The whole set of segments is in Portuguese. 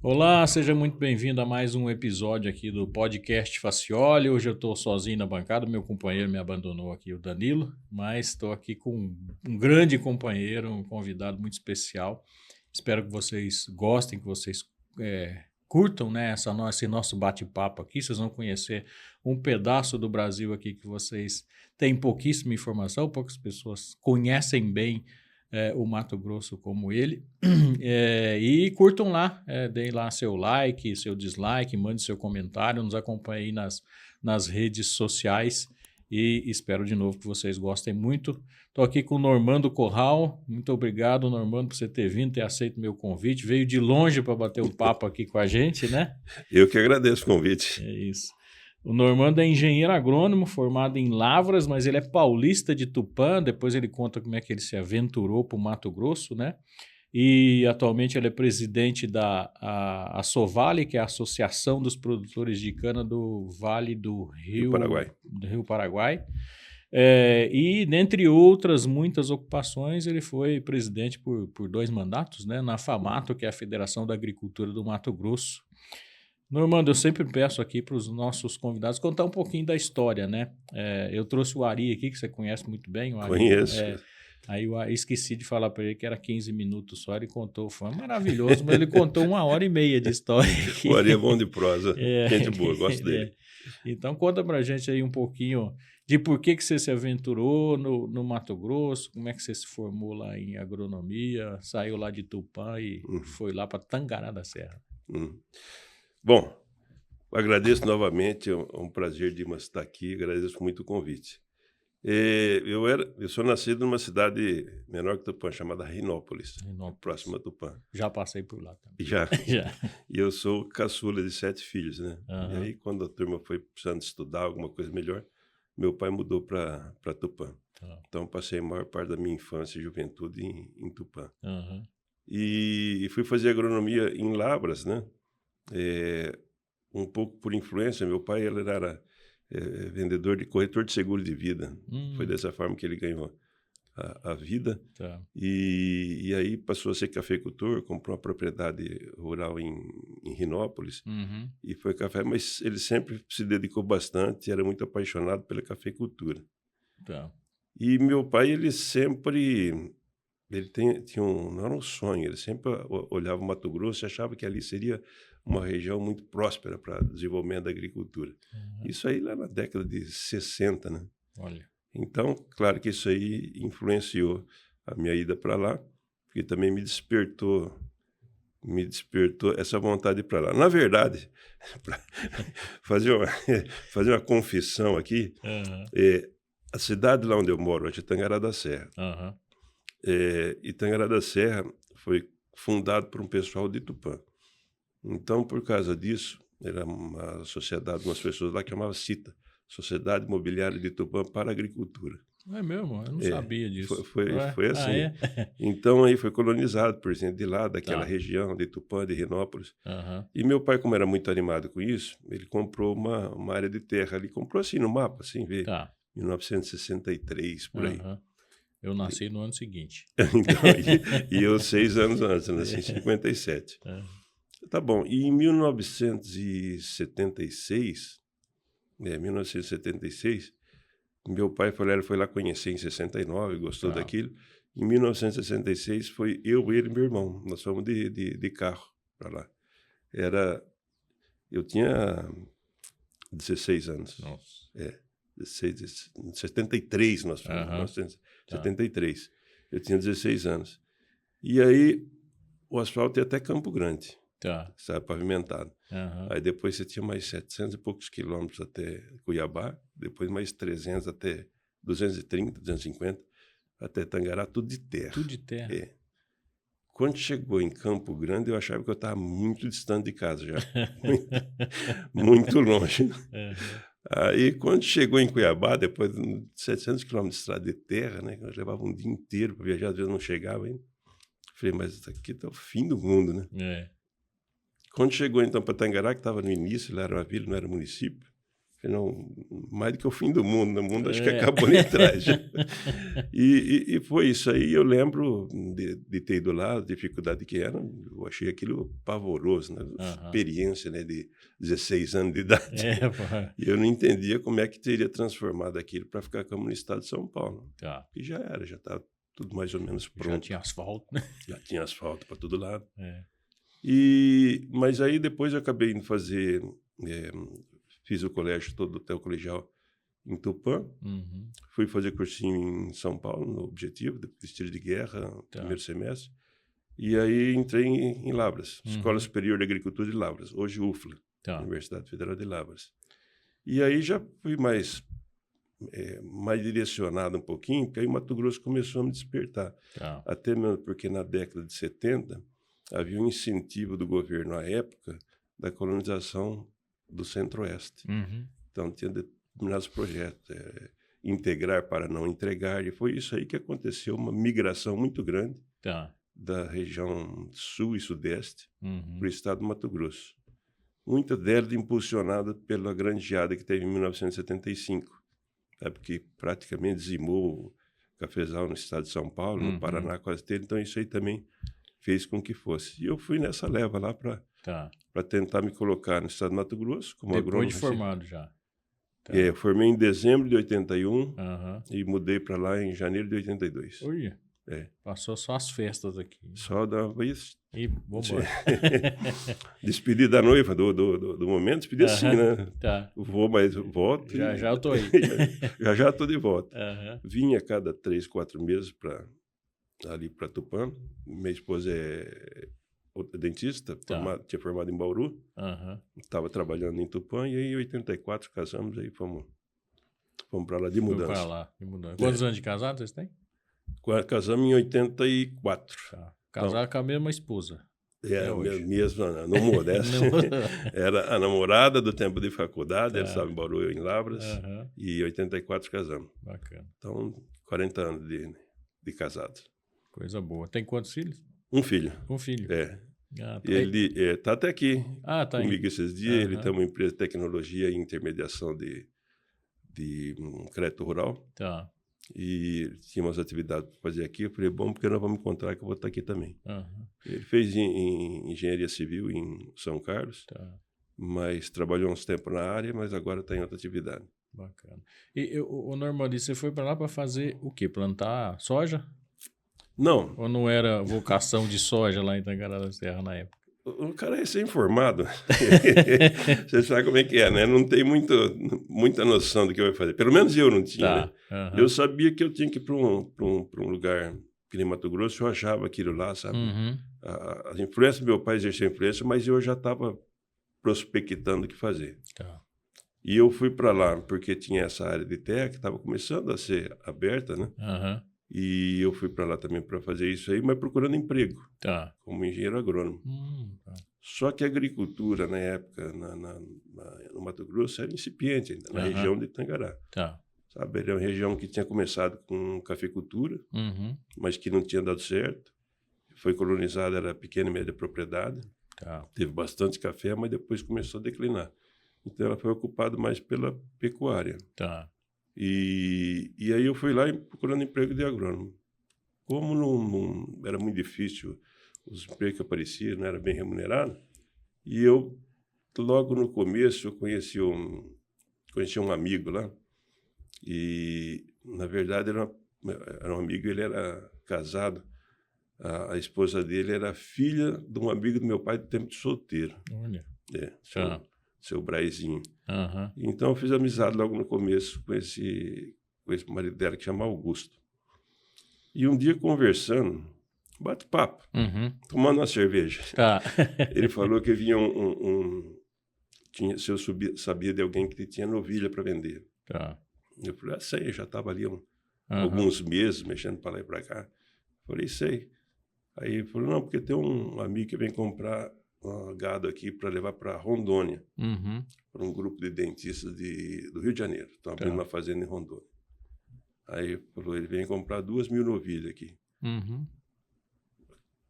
Olá, seja muito bem-vindo a mais um episódio aqui do podcast Facioli. Hoje eu estou sozinho na bancada, meu companheiro me abandonou aqui, o Danilo, mas estou aqui com um grande companheiro, um convidado muito especial. Espero que vocês gostem, que vocês curtam, né, esse nosso bate-papo aqui. Vocês vão conhecer um pedaço do Brasil aqui que vocês têm pouquíssima informação, poucas pessoas conhecem bem o Mato Grosso como ele. E curtam lá, deem lá seu like, seu dislike, mande seu comentário, nos acompanhe aí nas redes sociais e espero de novo que vocês gostem muito. Estou aqui com o Normando Corral. Muito obrigado, Normando, por você ter vindo, ter aceito meu convite. Veio de longe para bater um papo aqui com a gente, né? Eu que agradeço o convite. É isso. O Normando é engenheiro agrônomo, formado em Lavras, mas ele é paulista de Tupã. Depois ele conta como é que ele se aventurou para o Mato Grosso, né? E atualmente ele é presidente da Sovale, que é a Associação dos Produtores de Cana do Vale do Rio Paraguai. E, dentre outras muitas ocupações, ele foi presidente por 2 mandatos, né? Na FAMATO, que é a Federação da Agricultura do Mato Grosso. Normando, eu sempre peço aqui para os nossos convidados contar um pouquinho da história, né? Eu trouxe o Ari aqui, que você conhece muito bem. O Ari, Conheço. Aí eu esqueci de falar para ele que era 15 minutos só, ele contou, foi maravilhoso, mas ele contou 1h30 de história aqui. O Ari é bom de prosa, gente boa, gosto dele. Então conta pra gente aí um pouquinho de por que você se aventurou no Mato Grosso, como é que você se formou lá em agronomia, saiu lá de Tupã e foi lá para Tangará da Serra. Bom, agradeço novamente, é um prazer de estar aqui, agradeço muito o convite. Eu sou nascido numa cidade menor que Tupã, chamada Rinópolis, próxima a Tupã. Já passei por lá também. Já? Já. E eu sou caçula de 7 filhos, né? Uhum. E aí, quando a turma foi precisando estudar alguma coisa melhor, meu pai mudou para Tupã. Então, passei a maior parte da minha infância e juventude em Tupã. Uhum. E fui fazer agronomia em Lavras, né? Um pouco por influência, meu pai ele era vendedor de corretor de seguro de vida. Foi dessa forma que ele ganhou a vida. Tá. E aí passou a ser cafeicultor, comprou uma propriedade rural em Rinópolis e foi café, mas ele sempre se dedicou bastante, era muito apaixonado pela cafeicultura. Tá. E meu pai, ele sempre... não era um sonho, ele sempre olhava o Mato Grosso e achava que ali seria uma região muito próspera para desenvolvimento da agricultura. Isso aí lá na década de 60, né? Olha. Então, claro que isso aí influenciou a minha ida para lá, porque também me despertou essa vontade de ir para lá. Na verdade, para fazer uma confissão aqui, a cidade lá onde eu moro hoje é Tangará da Serra. E Tangará da Serra foi fundado por um pessoal de Tupã. Então, por causa disso, era uma sociedade, umas pessoas lá que chamava CITA, Sociedade Imobiliária de Tupã para a Agricultura. É mesmo? Eu não sabia disso. Foi assim. É? Então, aí foi colonizado por gente de lá, daquela região, de Tupã, de Rinópolis. E meu pai, como era muito animado com isso, ele comprou uma área de terra ali, comprou assim no mapa, assim, vê, 1963, por aí. Eu nasci no ano seguinte. Então, e eu 6 anos antes, eu nasci em 57. Tá bom, e em 1976, meu pai foi lá conhecer em 69, gostou daquilo. Em 1966 foi eu, ele e meu irmão, nós fomos de carro para lá. Eu tinha 16 anos. Nossa. 73 nós fomos, 1973. Eu tinha 16 anos. E aí o asfalto ia até Campo Grande. Sabe, pavimentado. Aí depois você tinha mais 700 e poucos quilômetros até Cuiabá, depois mais 300 até 230, 250, até Tangará, tudo de terra. Tudo de terra. Quando chegou em Campo Grande, eu achava que eu estava muito distante de casa já. Muito longe. Aí, quando chegou em Cuiabá, depois de 700 quilômetros de estrada de terra, né, eu levava um dia inteiro para viajar, às vezes não chegava ainda. Falei, mas isso aqui está o fim do mundo, né? Quando chegou, então, para Tangará, que estava no início, lá era uma vila, não era município, Falei, não, mais do que o fim do mundo, o mundo acho que acabou ali atrás. E foi isso aí, eu lembro de ter ido lá, a dificuldade que era, eu achei aquilo pavoroso, né? Experiência, né, de 16 anos de idade. E eu não entendia como é que teria transformado aquilo para ficar como no estado de São Paulo. E já era, já estava tudo mais ou menos pronto. Já tinha asfalto, né? Já tinha asfalto para todo lado. É. Mas aí depois eu acabei indo fazer... fiz o colégio todo, até o colegial em Tupã. Fui fazer cursinho em São Paulo, no Objetivo, depois tiro de guerra, primeiro semestre. E aí entrei em Lavras, Escola Superior de Agricultura de Lavras, hoje UFLA, Universidade Federal de Lavras. E aí já fui mais direcionado um pouquinho, porque aí Mato Grosso começou a me despertar. Até mesmo porque na década de 70 havia um incentivo do governo à época da colonização do Centro-Oeste. Então, tinha determinados projetos, integrar para não entregar, e foi isso aí que aconteceu, uma migração muito grande da região sul e sudeste para o estado do Mato Grosso. Muita dela impulsionada pela grande geada que teve em 1975, porque praticamente dizimou o cafezal no estado de São Paulo, no Paraná quase teve, então isso aí também fez com que fosse. E eu fui nessa leva lá para tentar me colocar no estado do Mato Grosso como agrônomo. Depois de formado já. Eu formei em dezembro de 81 e mudei para lá em janeiro de 82. Ui, passou só as festas aqui. Só dava isso. E vambora. Despedi da noiva do momento, despedi assim, né? Vou, mas volto. Já eu tô aí. já estou de volta. Vinha a cada 3, 4 meses ali para Tupã. Minha esposa é dentista, tinha formado em Bauru. Estava trabalhando em Tupã e aí em 84 casamos e fomos para lá de mudança. Para lá de mudança. Quantos anos de casado vocês têm? Casamos em 84. Casaram com a mesma esposa. Mesma, não muda. Era a namorada do tempo de faculdade, ela estava em Bauru, eu em Lavras, e em 84 casamos. Bacana. Então, 40 anos de casados. Coisa boa. Tem quantos filhos? Um filho. Um filho. Ele está até aqui comigo aí. Esses dias. Ele tem uma empresa de tecnologia e intermediação de crédito rural. E tinha umas atividades para fazer aqui. Eu falei, bom, porque nós vamos encontrar que eu vou estar aqui também. Ele fez em engenharia civil em São Carlos, mas trabalhou uns tempos na área, mas agora está em outra atividade. Bacana. E o Normandie, você foi para lá para fazer o quê? Plantar soja? Não. Ou não era vocação de soja lá em Tangará da Serra na época? O cara é recém-formado. Você sabe como é que é, né? Não tem muita noção do que vai fazer. Pelo menos eu não tinha, né? Eu sabia que eu tinha que ir para um lugar que nem Mato Grosso, eu achava aquilo lá, sabe? As influências, meu pai exercia influência, mas eu já estava prospectando o que fazer. E eu fui para lá porque tinha essa área de terra que estava começando a ser aberta, né? E eu fui para lá também para fazer isso aí, mas procurando emprego, como engenheiro agrônomo. Só que a agricultura, na época, no Mato Grosso, era incipiente ainda, na região de Tangará. Sabe? Era uma região que tinha começado com cafeicultura, mas que não tinha dado certo. Foi colonizada, era pequena e média propriedade. Teve bastante café, mas depois começou a declinar. Então, ela foi ocupada mais pela pecuária. E aí eu fui lá procurando emprego de agrônomo. Como não era muito difícil, os empregos que apareciam não eram bem remunerados, e eu, logo no começo, eu conheci um amigo lá, e, na verdade, era um amigo, ele era casado, a esposa dele era filha de um amigo do meu pai do tempo de solteiro. Olha. Seu Braizinho. Então, eu fiz amizade logo no começo com esse marido dela, que chama Augusto. E um dia, conversando, bate-papo, tomando uma cerveja. Ele falou que vinha se eu sabia de alguém que tinha novilha para vender. Eu falei, sei, eu já estava ali alguns meses mexendo para lá e para cá. Falei, sei. Aí ele falou, não, porque tem um amigo que vem comprar gado aqui para levar para Rondônia, para um grupo de dentistas do Rio de Janeiro. Estão abrindo uma fazenda em Rondônia. Aí falou, ele vem comprar 2.000 novilhas aqui.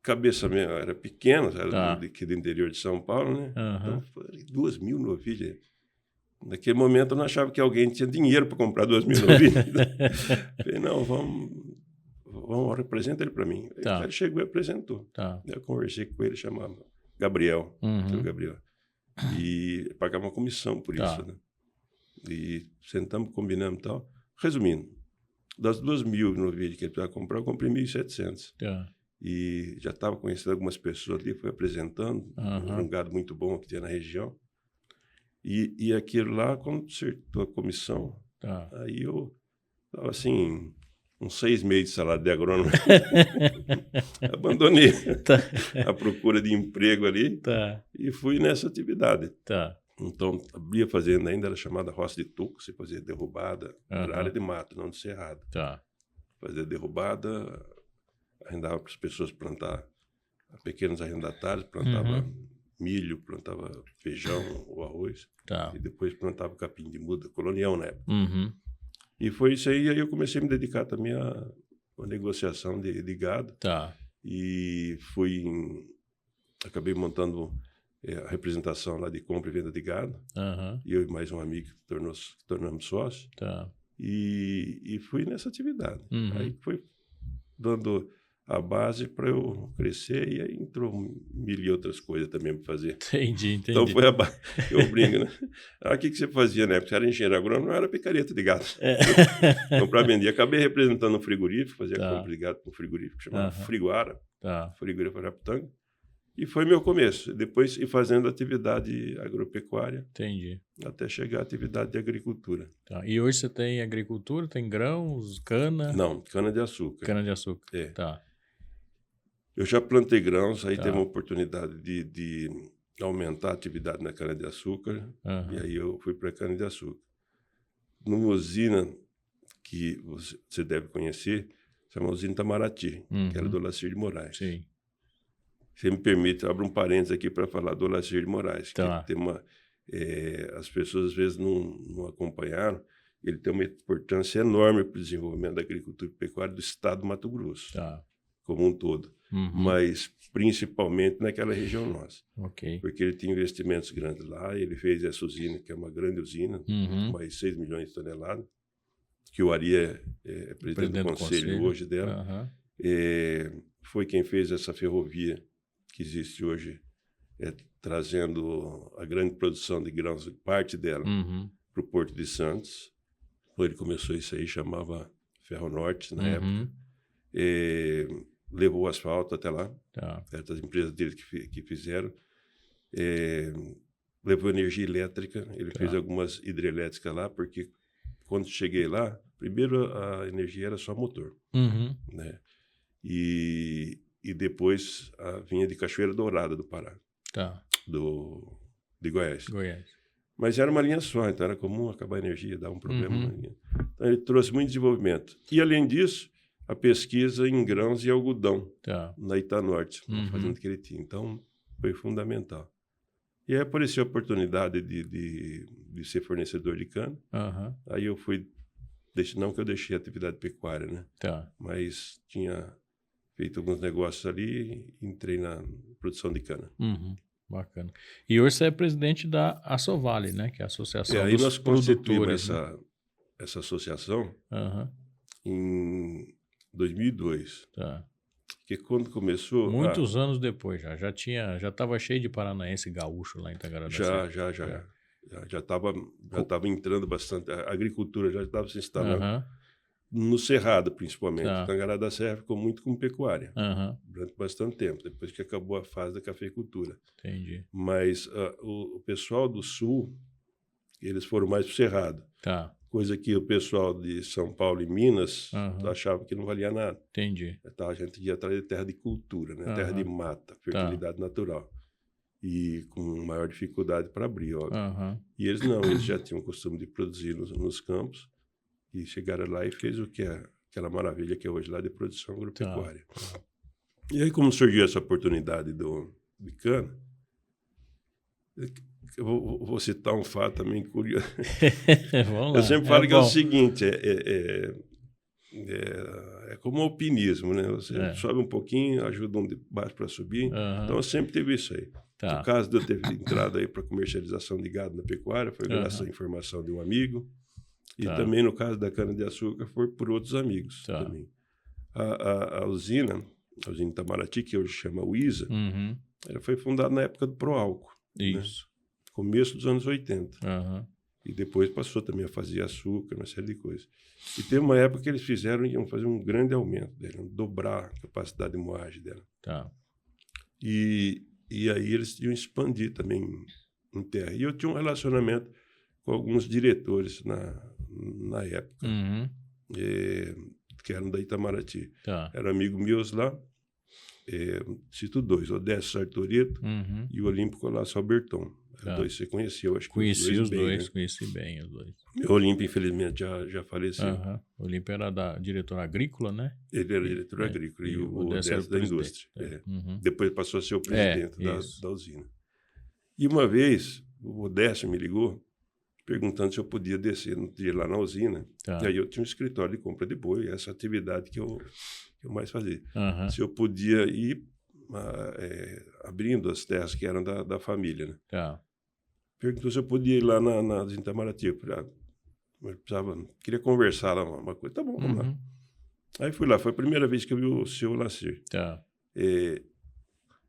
Cabeça minha era pequena, era do interior de São Paulo, né? Então, falei, 2.000 novilhas. Naquele momento eu não achava que alguém tinha dinheiro para comprar 2.000 novilhas. Falei, não, vamos, apresenta ele para mim. Aí o cara chegou e apresentou. Eu conversei com ele, chamava Gabriel, seu Gabriel. E pagava uma comissão por isso, né? E sentamos, combinamos e tal. Resumindo, das 2.000 novilhas que ele precisava comprar, eu comprei 1.700. E já estava conhecendo algumas pessoas ali, fui apresentando, um gado muito bom que tinha na região. E aquilo lá, quando acertou a comissão, aí eu estava assim, uns 6 meses de salário de agrônomo. Abandonei a procura de emprego ali e fui nessa atividade. Então, abri a fazenda ainda, era chamada Roça de Tuco, você fazia derrubada, era área de mato, não de cerrado. Fazia derrubada, arrendava para as pessoas plantar, pequenos arrendatários, plantava milho, plantava feijão ou arroz, e depois plantava capim de muda, colonial na época. E foi isso aí eu comecei a me dedicar também à negociação de gado. E acabei montando a representação lá de compra e venda de gado. E eu e mais um amigo tornamos sócios. E fui nessa atividade. Aí foi dando a base para eu crescer, e aí entrou 1.000 e outras coisas também para fazer. Entendi. Então foi a base. Eu brinco, né? O que você fazia, né? Porque você era engenheiro agrônomo, não era picareta de gado. Comprar, vendia. Acabei representando um frigorífico, fazia compra de gado para um frigorífico chamado Friguara, frigorífico Araputanga. E foi meu começo. Depois ir fazendo atividade agropecuária. Até chegar à atividade de agricultura. E hoje você tem agricultura, tem grãos, cana? Não, cana-de-açúcar. Cana-de-açúcar. Eu já plantei grãos, aí teve uma oportunidade de aumentar a atividade na cana-de-açúcar, e aí eu fui para a cana-de-açúcar. Numa usina que você deve conhecer, chama usina Itamaraty, que era do Olacir de Moraes. Se me permite, eu abro um parênteses aqui para falar do Olacir de Moraes, que tem as pessoas às vezes não acompanharam. Ele tem uma importância enorme para o desenvolvimento da agricultura e pecuária do estado do Mato Grosso, como um todo. Mas principalmente naquela região nossa. Porque ele tem investimentos grandes lá, ele fez essa usina, que é uma grande usina, mais 6 milhões de toneladas, que o Ari é presidente do conselho hoje dela. Foi quem fez essa ferrovia que existe hoje, trazendo a grande produção de grãos, parte dela, para o Porto de Santos. Ele começou isso aí, chamava Ferro Norte na época. Levou o asfalto até lá, as empresas dele que fizeram. Levou energia elétrica, ele fez algumas hidrelétricas lá, porque quando cheguei lá, primeiro a energia era só motor, né? E depois vinha de Cachoeira Dourada do Pará, de Goiás. Mas era uma linha só, então era comum acabar a energia, dar um problema na linha. Então ele trouxe muito desenvolvimento. E além disso, a pesquisa em grãos e algodão na Itanorte, uma fazenda que ele tinha. Então foi fundamental. E aí apareceu a oportunidade de ser fornecedor de cana. Aí eu fui, não que eu deixei a atividade pecuária, né? Mas tinha feito alguns negócios ali e entrei na produção de cana. Bacana. E hoje você é presidente da Assovale, né? Que é a Associação aí dos nós constituímos Produtores. essa associação em 2002. Porque quando começou... Muitos anos depois já estava cheio de paranaense gaúcho lá em Tangará da Serra. Já estava entrando bastante. A agricultura já estava se instalando. No Cerrado, principalmente. Tangará da Serra ficou muito com pecuária durante bastante tempo, depois que acabou a fase da cafeicultura. Mas o pessoal do Sul, eles foram mais para o Cerrado. Coisa que o pessoal de São Paulo e Minas achava que não valia nada. A gente ia atrás de terra de cultura, né? Terra de mata, fertilidade natural. E com maior dificuldade para abrir, óbvio. E eles não, eles já tinham o costume de produzir nos campos. E chegaram lá e fez o que é aquela maravilha que é hoje lá de produção agropecuária. E aí, como surgiu essa oportunidade de cana, eu vou citar um fato também curioso. Vamos lá. Eu sempre falo que é o seguinte, é como o alpinismo, né? Você sobe um pouquinho, ajuda um de baixo para subir. Então, sempre teve isso aí. Tá. O caso de eu ter entrado aí para comercialização de gado na pecuária foi graças à informação de um amigo. E também no caso da cana-de-açúcar foi por outros amigos também. A usina Itamaraty, que hoje chama UISA, ela foi fundada na época do Proálcool. Isso. Né? Começo dos anos 80. Uhum. E depois passou também a fazer açúcar, uma série de coisas. E teve uma época que eles iam fazer um grande aumento dela, iam dobrar a capacidade de moagem dela. Tá. E aí eles iam expandir também em terra. E eu tinha um relacionamento com alguns diretores na época, que eram da Itamaraty. Tá. Eram amigos meus lá, cito dois, Odécio Sartorito e o Olímpico Colasso Alberton. Dois você conhecia, eu acho que conheci os dois, né? Conheci bem os dois. O Olímpio, infelizmente, já faleceu. O Olímpio era diretor agrícola, né? Ele era diretor agrícola e o Odécio da indústria. Depois passou a ser o presidente da usina. E uma vez, o Odécio me ligou perguntando se eu podia descer no dia lá na usina. E aí eu tinha um escritório de compra de boi, essa atividade que eu mais fazia. Se eu podia ir abrindo as terras que eram da família, né? Perguntou se eu podia ir lá na Itamaraty. Eu queria conversar lá uma coisa. Tá bom, vamos lá. Aí fui lá, foi a primeira vez que eu vi o seu Lacir.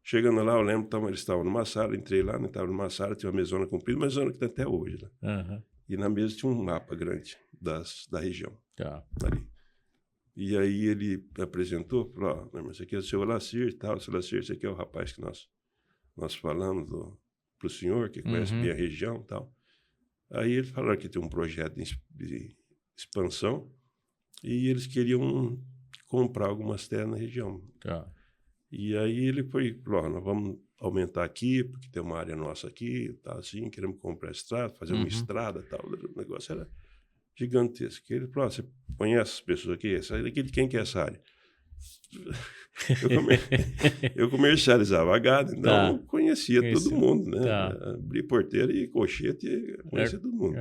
Chegando lá, eu lembro que eles estavam numa sala, entrei lá, estava numa sala, tinha uma mesona comprida, uma mesona que está até hoje lá. E na mesa tinha um mapa grande da região. Ali. E aí ele apresentou, falou, esse aqui é o seu Lacir e tal, o seu Lacir, esse aqui é o rapaz que nós falamos para o senhor, que conhece bem a região e tal. Aí eles falaram que tem um projeto de expansão e eles queriam comprar algumas terras na região. E aí ele falou, nós vamos aumentar aqui, porque tem uma área nossa aqui, tá assim, queremos comprar estrada, fazer uma estrada e tal. O negócio era gigantesco. Ele falou, você conhece as pessoas aqui? De quem que é essa área? Eu comercializava gado, então conhecia todo mundo, né? Abri porteira e cochete e conhecia todo mundo.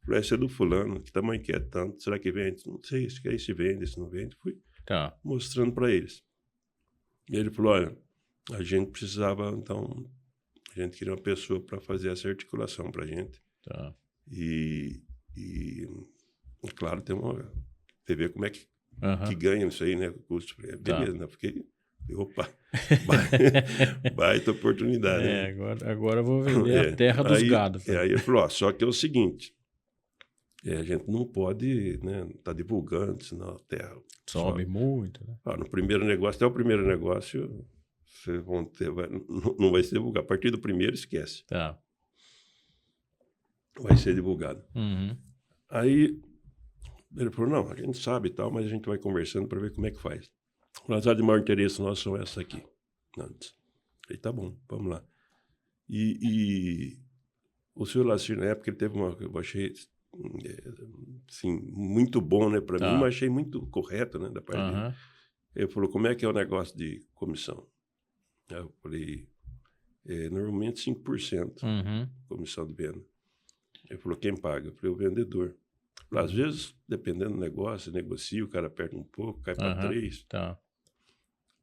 Falei, esse é do fulano, que tamanho que é tanto? Será que vende? Não sei, se vende, se não vende. Fui mostrando para eles. E ele falou, olha, a gente precisava, então, a gente queria uma pessoa para fazer essa articulação para a gente. E, claro, tem ver como é que ganha isso aí, né? O custo. Beleza, né? Porque, opa, baita oportunidade. Né? Agora eu vou vender a terra dos gados. Aí ele falou, só que é o seguinte, a gente não pode, né, tá divulgando, senão a terra sobe muito. Né? No primeiro negócio, até o primeiro negócio, vocês vão ter, não vai ser divulgado. A partir do primeiro, esquece. Vai ser divulgado. Aí ele falou, não, a gente sabe e tal, mas a gente vai conversando para ver como é que faz. As áreas de maior interesse nosso são essas aqui. Aí tá bom, vamos lá. E o senhor Lacir, na época, ele teve eu achei assim, muito bom, né, para mim, mas achei muito correto, né, da parte dele. Ele falou, como é que é o negócio de comissão? Aí eu falei, normalmente 5% comissão de venda. Ele falou, quem paga? Eu falei, o vendedor. Falei, às vezes, dependendo do negócio, negocia, o cara aperta um pouco, cai para 3%.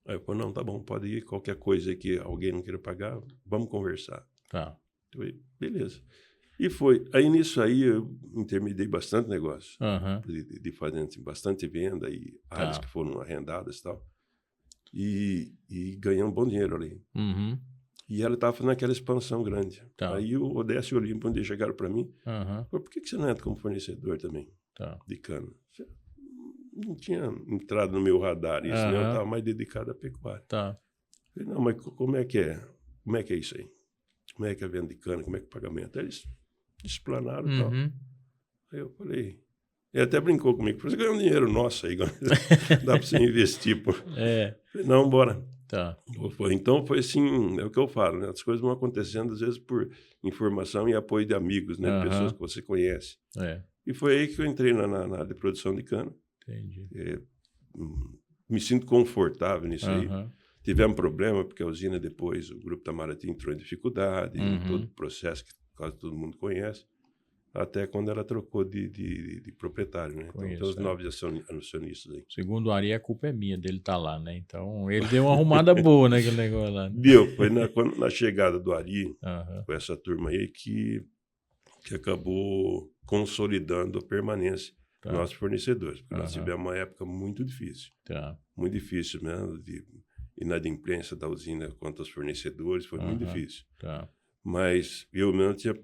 Aí eu falei, não, tá bom, pode ir, qualquer coisa aí que alguém não queira pagar, vamos conversar. Eu falei, beleza. E foi. Aí nisso aí eu intermediei bastante negócio. De fazendo assim, bastante venda e áreas que foram arrendadas e tal. E ganhei um bom dinheiro ali. E ela estava fazendo aquela expansão grande. Aí o Odécio e o Olímpio, onde chegaram para mim, falaram, por que você não entra como fornecedor também de cana? Você não tinha entrado no meu radar isso, né? Eu estava mais dedicado à pecuária. Falei, não, mas como é que é? Como é que é isso aí? Como é que é a venda de cana? Como é que é o pagamento? Aí eles explanaram e tal. Aí eu falei... Ele até brincou comigo. Você ganhou um dinheiro nosso aí. Dá para você investir. Falei, não, bora. Então foi assim, é o que eu falo, né? As coisas vão acontecendo às vezes por informação e apoio de amigos, né? Pessoas que você conhece. E foi aí que eu entrei na área de produção de cana. Me sinto confortável nisso aí. Tivemos problema porque a usina depois, o Grupo Itamaraty entrou em dificuldade, todo o processo que quase todo mundo conhece. até quando ela trocou de proprietário, né? Então, tem os Conheço, 9 acionistas aí. Segundo o Ari, a culpa é minha dele estar lá, né? Então, ele deu uma arrumada boa naquele negócio lá. Né? Deu, foi na chegada do Ari, Aham, com essa turma aí, que acabou consolidando a permanência tá, dos nossos fornecedores. Porque nós Aham. tivemos uma época muito difícil mesmo, de inadimplência da usina quanto aos fornecedores, foi muito Aham. difícil. Tá, Mas eu mesmo tinha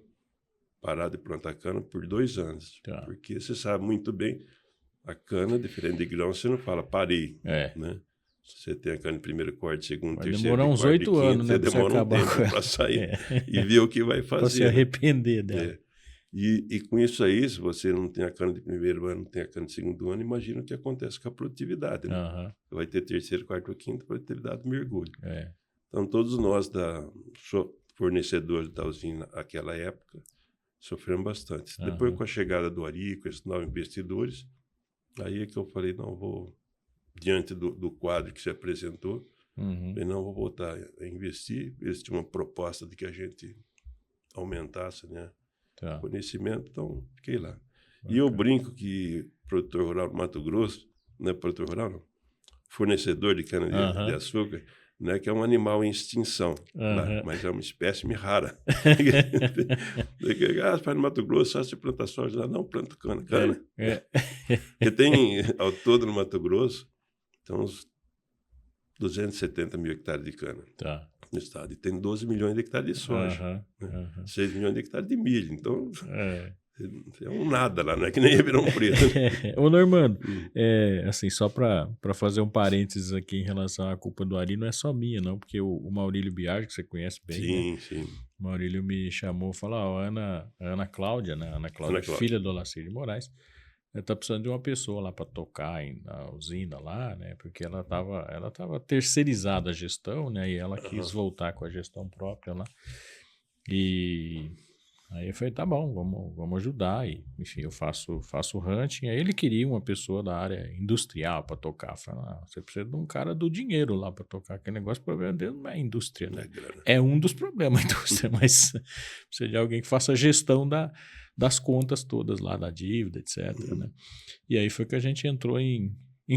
parado de plantar cana por 2 anos. Tá. Porque você sabe muito bem, a cana, diferente de grão, você não fala parei, é. né? Você tem a cana de primeiro corte, segundo, Vai terceiro, demorar de uns quarto, 8 de quinto, anos, né? você Pra você demora um acabar com tempo ela. para sair É. e ver o que vai Pra fazer. se arrepender dela. É. E com isso aí, se você não tem a cana de primeiro ano, não tem a cana de segundo ano, imagina o que acontece com a produtividade, né? Aham, Vai ter terceiro, quarto ou quinto, produtividade mergulho. é. Então, todos nós, fornecedores da usina naquela época, sofremos bastante. Depois, com a chegada do Ari, com esses novos investidores, aí é que eu falei, não, vou, diante do quadro que se apresentou, Uhum. falei, não, vou voltar a investir. Eles tinham uma proposta de que a gente aumentasse, né, Tá. o conhecimento, então fiquei lá. E eu brinco que produtor rural do Mato Grosso, não é produtor rural, não, fornecedor de cana-de-açúcar, né, que é um animal em extinção, lá, mas é uma espécie rara. Faz no Mato Grosso, só se planta soja lá, não planta cana. Porque tem, ao todo no Mato Grosso, então uns 270 mil hectares de cana no estado. E tem 12 milhões de hectares de soja, né? 6 milhões de hectares de milho. Então, é um nada lá, não é que nem Ribeirão Preto. Ô, Normando, assim, só para fazer um parênteses aqui em relação à culpa do Ari, não é só minha, não, porque o Maurílio Biagi, que você conhece bem, Sim, né? sim. O Maurílio me chamou e falou, a Ana Cláudia, né? Ana Cláudia, filha do Olacir de Moraes, tá precisando de uma pessoa lá para tocar na usina lá, né? Porque ela tava terceirizada a gestão, né? E ela quis voltar com a gestão própria lá. E aí eu falei, tá bom, vamos ajudar. E, enfim, eu faço o hunting. Aí ele queria uma pessoa da área industrial para tocar. Eu falei, você precisa de um cara do dinheiro lá para tocar. Aquele negócio, o problema dele não é indústria, né? É um dos problemas da indústria, mas precisa de alguém que faça a gestão das contas todas lá, da dívida, etc. Né? E aí foi que a gente entrou em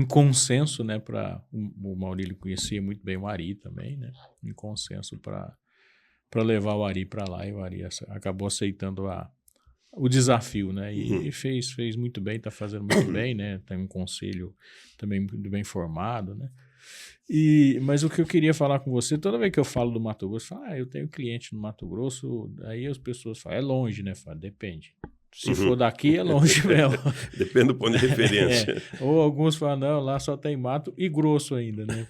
consenso, né? O Maurílio conhecia muito bem o Ari também, né? Em consenso para levar o Ari para lá, e o Ari acabou aceitando o desafio, né? E fez muito bem, está fazendo muito bem, né? Tem um conselho também muito bem formado, né? Mas o que eu queria falar com você, toda vez que eu falo do Mato Grosso, eu falo, eu tenho cliente no Mato Grosso, aí as pessoas falam, é longe, né? Eu falo, depende. Se for daqui, é longe mesmo. Depende do ponto de referência. Ou alguns falam, não, lá só tem mato e grosso ainda, né?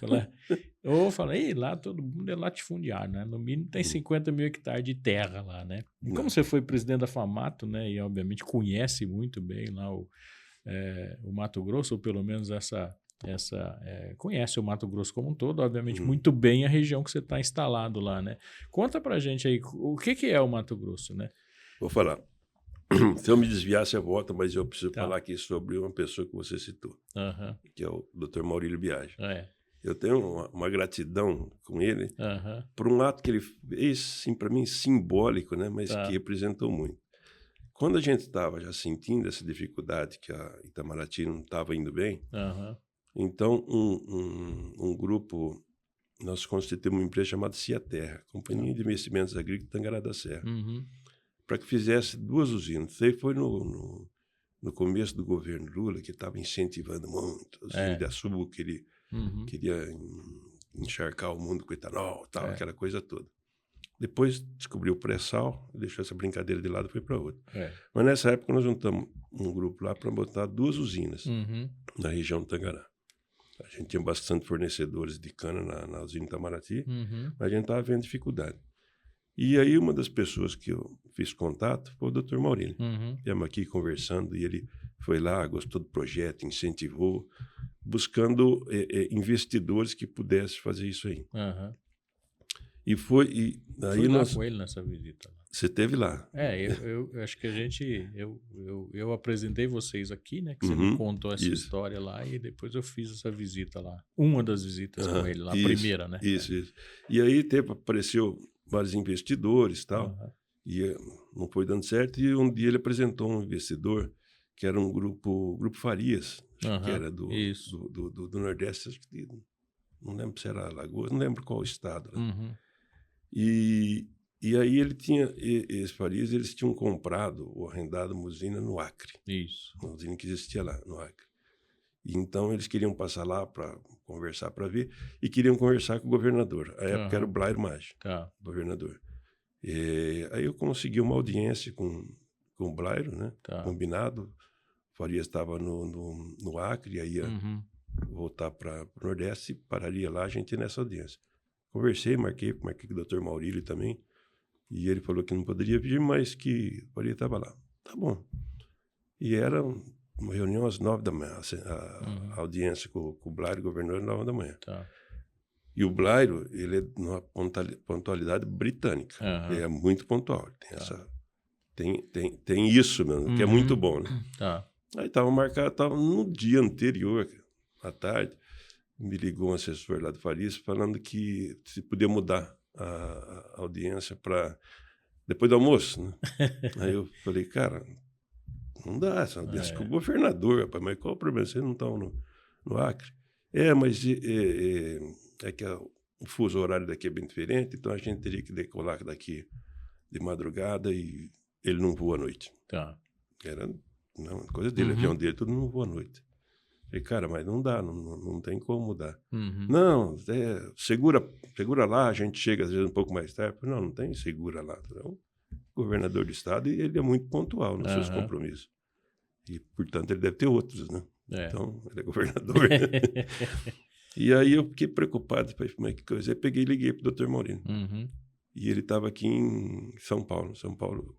Ou fala, lá todo mundo é latifundiário, né? No mínimo tem 50 mil hectares de terra lá, né? E como você foi presidente da FAMATO, né? E obviamente conhece muito bem lá o Mato Grosso, ou pelo menos conhece o Mato Grosso como um todo, obviamente muito bem a região que você está instalado lá, né? Conta pra gente aí, o que é o Mato Grosso, né? Vou falar. Se eu me desviar, você volta, mas eu preciso falar aqui sobre uma pessoa que você citou, que é o Dr. Maurílio Biagi. Eu tenho uma gratidão com ele por um ato que ele fez, sim, para mim, simbólico, né? Mas que representou muito. Quando a gente estava já sentindo essa dificuldade, que a Itamaraty não estava indo bem, então um grupo, nós constituímos uma empresa chamada Ciaterra, Companhia de Investimentos Agrícolas Tangará da Serra, para que fizesse 2 usinas. Isso aí foi no começo do governo Lula, que estava incentivando muito as usinas de açúcar, que ele queria encharcar o mundo com etanol, tal, aquela coisa toda. Depois descobriu o pré-sal, deixou essa brincadeira de lado e foi para outra. Mas nessa época nós juntamos um grupo lá para botar 2 usinas na região do Tangará. A gente tinha bastante fornecedores de cana na usina Itamaraty, mas a gente estava vendo dificuldade. E aí uma das pessoas que eu fiz contato foi o Dr. Maurílio. Estamos aqui conversando e ele foi lá, gostou do projeto, incentivou, buscando investidores que pudessem fazer isso aí. E foi... aí fui lá com ele nessa visita. Você esteve lá. Eu acho que eu apresentei vocês aqui, né? Que você me contou essa história lá e depois eu fiz essa visita lá. Uma das visitas com ele lá, a primeira, né? Isso. E aí apareceu vários investidores e tal. E não foi dando certo. E um dia ele apresentou um investidor que era um grupo Farias, que era do Nordeste, acho que não lembro se era Alagoas, não lembro qual estado. Né? Uhum. E aí ele tinha, esses Farias, eles tinham comprado ou arrendado uma usina no Acre. Isso. Uma usina que existia lá, no Acre. E então eles queriam passar lá para conversar, para ver, e queriam conversar com o governador. À época era o Blairo Maggi, governador. E aí eu consegui uma audiência com o Blairo, né? Combinado. Farias estava no Acre, aí ia voltar para o Nordeste, pararia lá, a gente ia nessa audiência. Conversei, marquei com o Dr. Maurílio também, e ele falou que não poderia vir, mas que Faria estava lá. Tá bom. E era uma reunião às 9 da manhã, a audiência com o Blairo, governador, às 9 da manhã. Tá. E o Blairo, ele é numa pontualidade britânica. Ele é muito pontual. Tem isso mesmo, que é muito bom, né? Tá. Aí estava marcado, estava no dia anterior, à tarde, me ligou um assessor lá do Farias falando que se podia mudar a audiência para depois do almoço, né? Aí eu falei, cara, não dá, essa audiência com o governador, rapaz, mas qual o problema? Vocês não estão no Acre? Mas é que o fuso horário daqui é bem diferente, então a gente teria que decolar daqui de madrugada e ele não voa à noite. Tá. Era coisa dele, avião dele, tudo não voa à noite. Falei, cara, mas não dá, não tem como mudar. Não, segura lá, a gente chega às vezes um pouco mais tarde. Falei, não tem segura lá. Então, o governador do estado, ele é muito pontual nos seus compromissos. E, portanto, ele deve ter outros, né? Então, ele é governador. E aí eu fiquei preocupado, falei, mas que coisa? Aí peguei e liguei para o Dr. Maurílio. E ele estava aqui em São Paulo,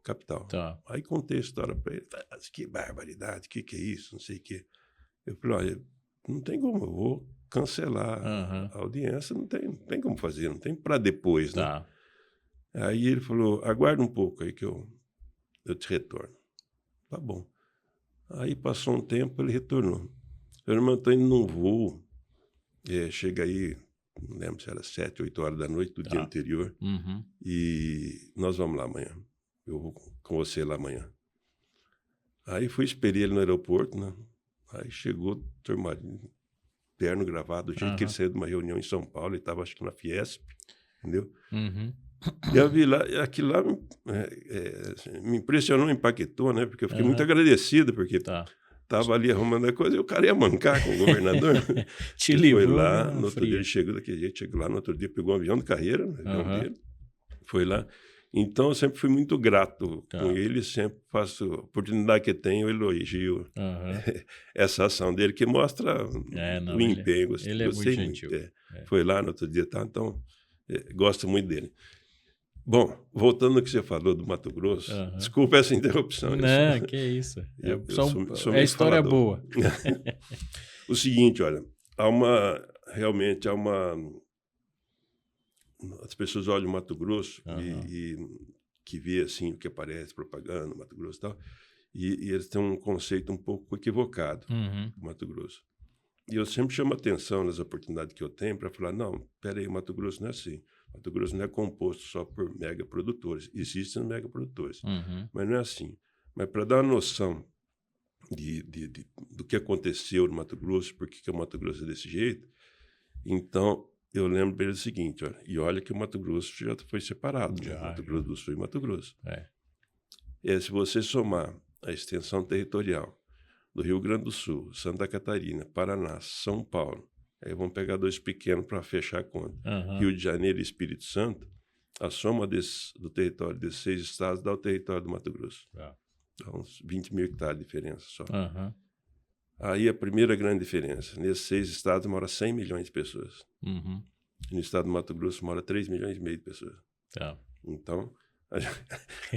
capital. Tá. Aí contei a história para ele. Que barbaridade, que é isso, não sei o quê. Eu falei, olha, não tem como, eu vou cancelar a audiência, não tem como fazer, não tem para depois, né? Tá. Aí ele falou, aguarda um pouco aí que eu te retorno. Tá bom. Aí passou um tempo, ele retornou. Eu não estou indo num voo, chega aí, não lembro se era 7, 8 horas da noite do dia anterior, e nós vamos lá amanhã. Eu vou com você lá amanhã. Aí esperei ele no aeroporto, né? Aí chegou o Dr. Marinho, terno gravado, do jeito que ele saiu de uma reunião em São Paulo, ele estava acho que na Fiesp, entendeu? E eu vi lá, aquilo lá me impressionou, me impactou, né? Porque eu fiquei muito agradecido, porque estava ali arrumando a coisa e o cara ia mancar com o governador. Te livrou, foi lá, no outro dia ele chegou daquele jeito, chegou lá, no outro dia pegou um avião de carreira, né, avião dele, foi lá. Então, eu sempre fui muito grato com ele, sempre faço, a oportunidade que tenho, eu elogio essa ação dele, que mostra o empenho. Ele é muito gentil. Foi lá no outro dia, então, gosto muito dele. Bom, voltando ao que você falou do Mato Grosso, desculpa essa interrupção. Não, que isso. É história boa. O seguinte, olha, realmente há uma... As pessoas olham o Mato Grosso e que vê assim o que aparece, propaganda, Mato Grosso e tal, e eles têm um conceito um pouco equivocado do Mato Grosso. E eu sempre chamo atenção nas oportunidades que eu tenho para falar, não, peraí, o Mato Grosso não é assim. O Mato Grosso não é composto só por megaprodutores. Existem megaprodutores, mas não é assim. Mas para dar uma noção do que aconteceu no Mato Grosso, por que o Mato Grosso é desse jeito, então... Eu lembro dele o seguinte, olha que o Mato Grosso já foi separado, Mato Grosso do Sul e Mato Grosso. Se você somar a extensão territorial do Rio Grande do Sul, Santa Catarina, Paraná, São Paulo, aí vamos pegar dois pequenos para fechar a conta, Rio de Janeiro e Espírito Santo, a soma do território desses 6 estados dá o território do Mato Grosso. Dá uns 20 mil hectares de diferença só. Aí a primeira grande diferença, nesses 6 estados mora 100 milhões de pessoas. E no estado do Mato Grosso mora 3 milhões e meio de pessoas. Então,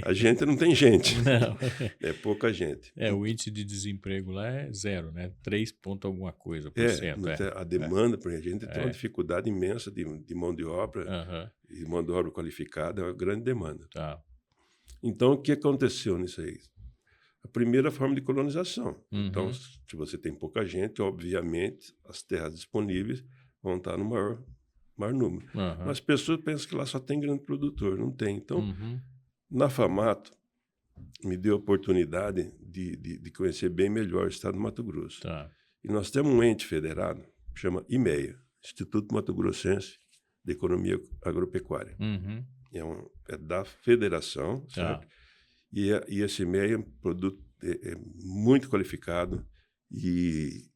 a gente não tem gente. Não. É pouca gente. O índice de desemprego lá é 0, né? 3 ponto alguma coisa por cento. A demanda, porque a gente tem uma dificuldade imensa de mão de obra, e mão de obra qualificada, é uma grande demanda. Então, o que aconteceu nisso aí? A primeira forma de colonização. Então, se você tem pouca gente, obviamente, as terras disponíveis vão estar no maior número. Mas as pessoas pensam que lá só tem grande produtor. Não tem. Então, Na FAMATO, me deu a oportunidade de conhecer bem melhor o estado do Mato Grosso. Tá. E nós temos um ente federado, que chama IMEA, Instituto Mato Grossense de Economia Agropecuária. Uhum. É da federação, Tá. certo? E esse IMEA é um produto muito qualificado e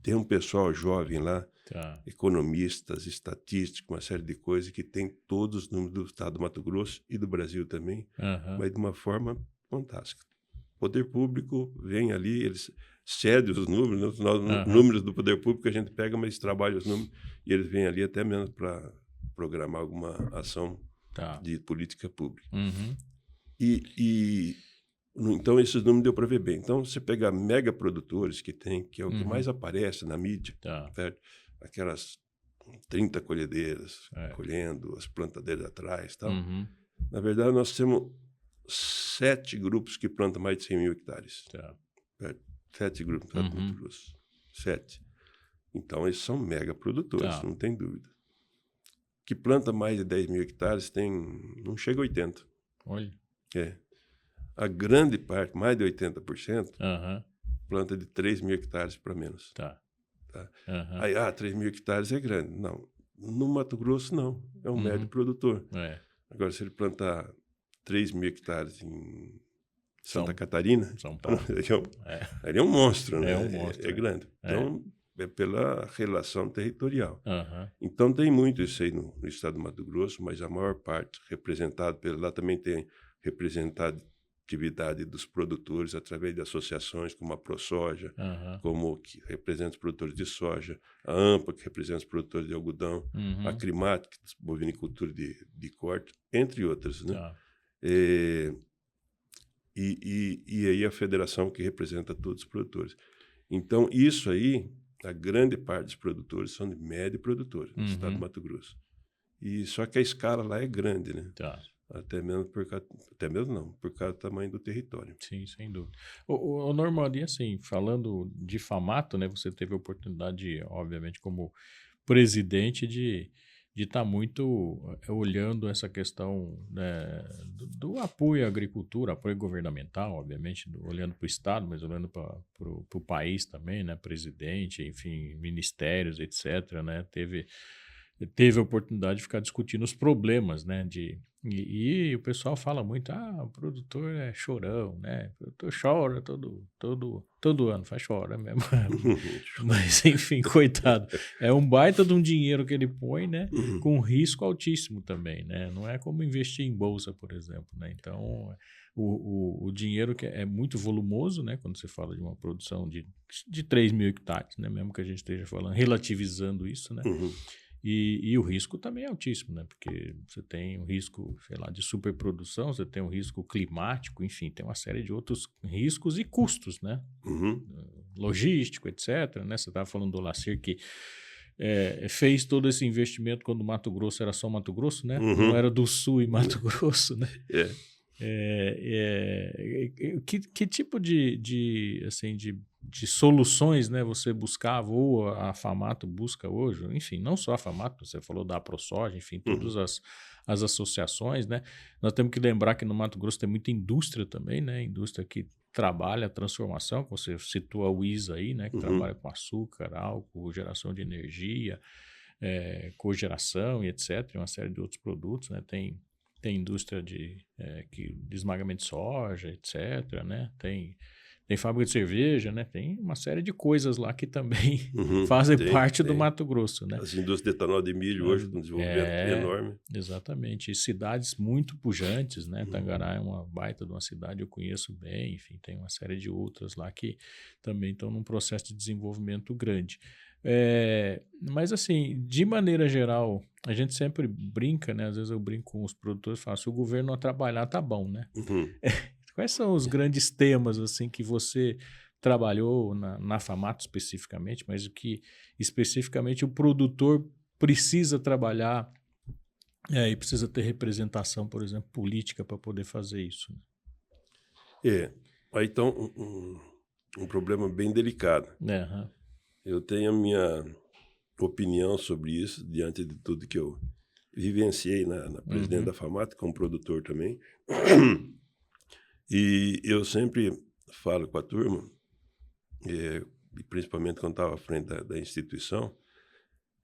tem um pessoal jovem lá, Tá. economistas, estatísticos, uma série de coisas que tem todos os números do estado do Mato Grosso e do Brasil também, Aham. mas de uma forma fantástica. O poder público vem ali, eles cedem os números, Aham. números do poder público a gente pega, mas trabalha os números e eles vêm ali até mesmo para programar alguma ação Tá. de política pública. Uhum. Então, esses números deu para ver bem. Então, você pegar mega produtores que tem, que é o que Uhum. mais aparece na mídia, Tá. certo? Aquelas 30 colhedeiras, É. colhendo as plantadeiras atrás e tal. Uhum. Na verdade, nós temos 7 grupos que plantam mais de 100 mil hectares. Tá. 7 grupos, no Mato Grosso. 7. Então, eles são mega produtores, Tá. não tem dúvida. Que planta mais de 10 mil hectares não chega a 80. Olha. É. A grande parte, mais de 80%, Aham. planta de 3 mil hectares para menos. Tá. Tá? Aham. Aí, 3 mil hectares é grande. Não. No Mato Grosso, não. É um médio produtor. É. Agora, se ele plantar 3 mil hectares em Santa São- Catarina, São Paulo. ele é um monstro, né? É um monstro, É grande. Então, é pela relação territorial. Aham. Então, tem muito isso aí no estado do Mato Grosso, mas a maior parte representado lá também tem representatividade dos produtores através de associações como a ProSoja, Aham. como que representa os produtores de soja, a AMPA, que representa os produtores de algodão, a Uhum. Crimat, que é bovinicultura de corte, entre outras, né? Tá. E aí a federação que representa todos os produtores. Então, isso aí, a grande parte dos produtores são de médio produtores no estado do Mato Grosso. E só que a escala lá é grande, né? Tá. Até mesmo por causa do tamanho do território. Sim, sem dúvida. O Normandie, assim, falando de FAMATO, né, você teve a oportunidade, obviamente, como presidente, de estar muito olhando essa questão, né, do apoio à agricultura, apoio governamental, obviamente, olhando para o Estado, mas olhando para o país também, né, presidente, enfim, ministérios, etc., né, teve a oportunidade de ficar discutindo os problemas, né, e o pessoal fala muito, o produtor é chorão, né, o produtor chora todo ano, chora mesmo, mas enfim, coitado, é um baita de um dinheiro que ele põe, né, com risco altíssimo também, né, não é como investir em bolsa, por exemplo, né, então o dinheiro que é muito volumoso, né, quando você fala de uma produção de 3 mil hectares, né, mesmo que a gente esteja falando, relativizando isso, né, e o risco também é altíssimo, né? Porque você tem um risco, sei lá, de superprodução, você tem um risco climático, enfim, tem uma série de outros riscos e custos, né? Logístico, etc. Né? Você estava falando do Lacir que fez todo esse investimento quando o Mato Grosso era só Mato Grosso, né? Não era do Sul e Mato Grosso, né? Que tipo de soluções, né, você buscava ou a FAMATO busca hoje? Enfim, não só a FAMATO, você falou da ProSoja, enfim, todas as associações, né? Nós temos que lembrar que no Mato Grosso tem muita indústria também, né? Indústria que trabalha a transformação, você citou a UISA aí, né? Que trabalha com açúcar, álcool, geração de energia, cogeração e etc. E uma série de outros produtos, né? Tem indústria de esmagamento de soja, etc., né? Tem fábrica de cerveja, né? Tem uma série de coisas lá que também fazem parte do Mato Grosso, né? As indústrias de etanol de milho hoje com um desenvolvimento enorme. Exatamente. E cidades muito pujantes, né? Tangará é uma baita de uma cidade, eu conheço bem, enfim, tem uma série de outras lá que também estão num processo de desenvolvimento grande. Mas assim, de maneira geral, a gente sempre brinca, né? Às vezes eu brinco com os produtores e falo, se o governo não trabalhar, tá bom, né? Quais são os grandes temas assim que você trabalhou na FAMATO especificamente, mas o que especificamente o produtor precisa trabalhar e precisa ter representação, por exemplo, política para poder fazer isso? Aí então um problema bem delicado. Eu tenho a minha opinião sobre isso, diante de tudo que eu vivenciei na presidente da FAMAT, como produtor também. E eu sempre falo com a turma, e principalmente quando estava à frente da instituição,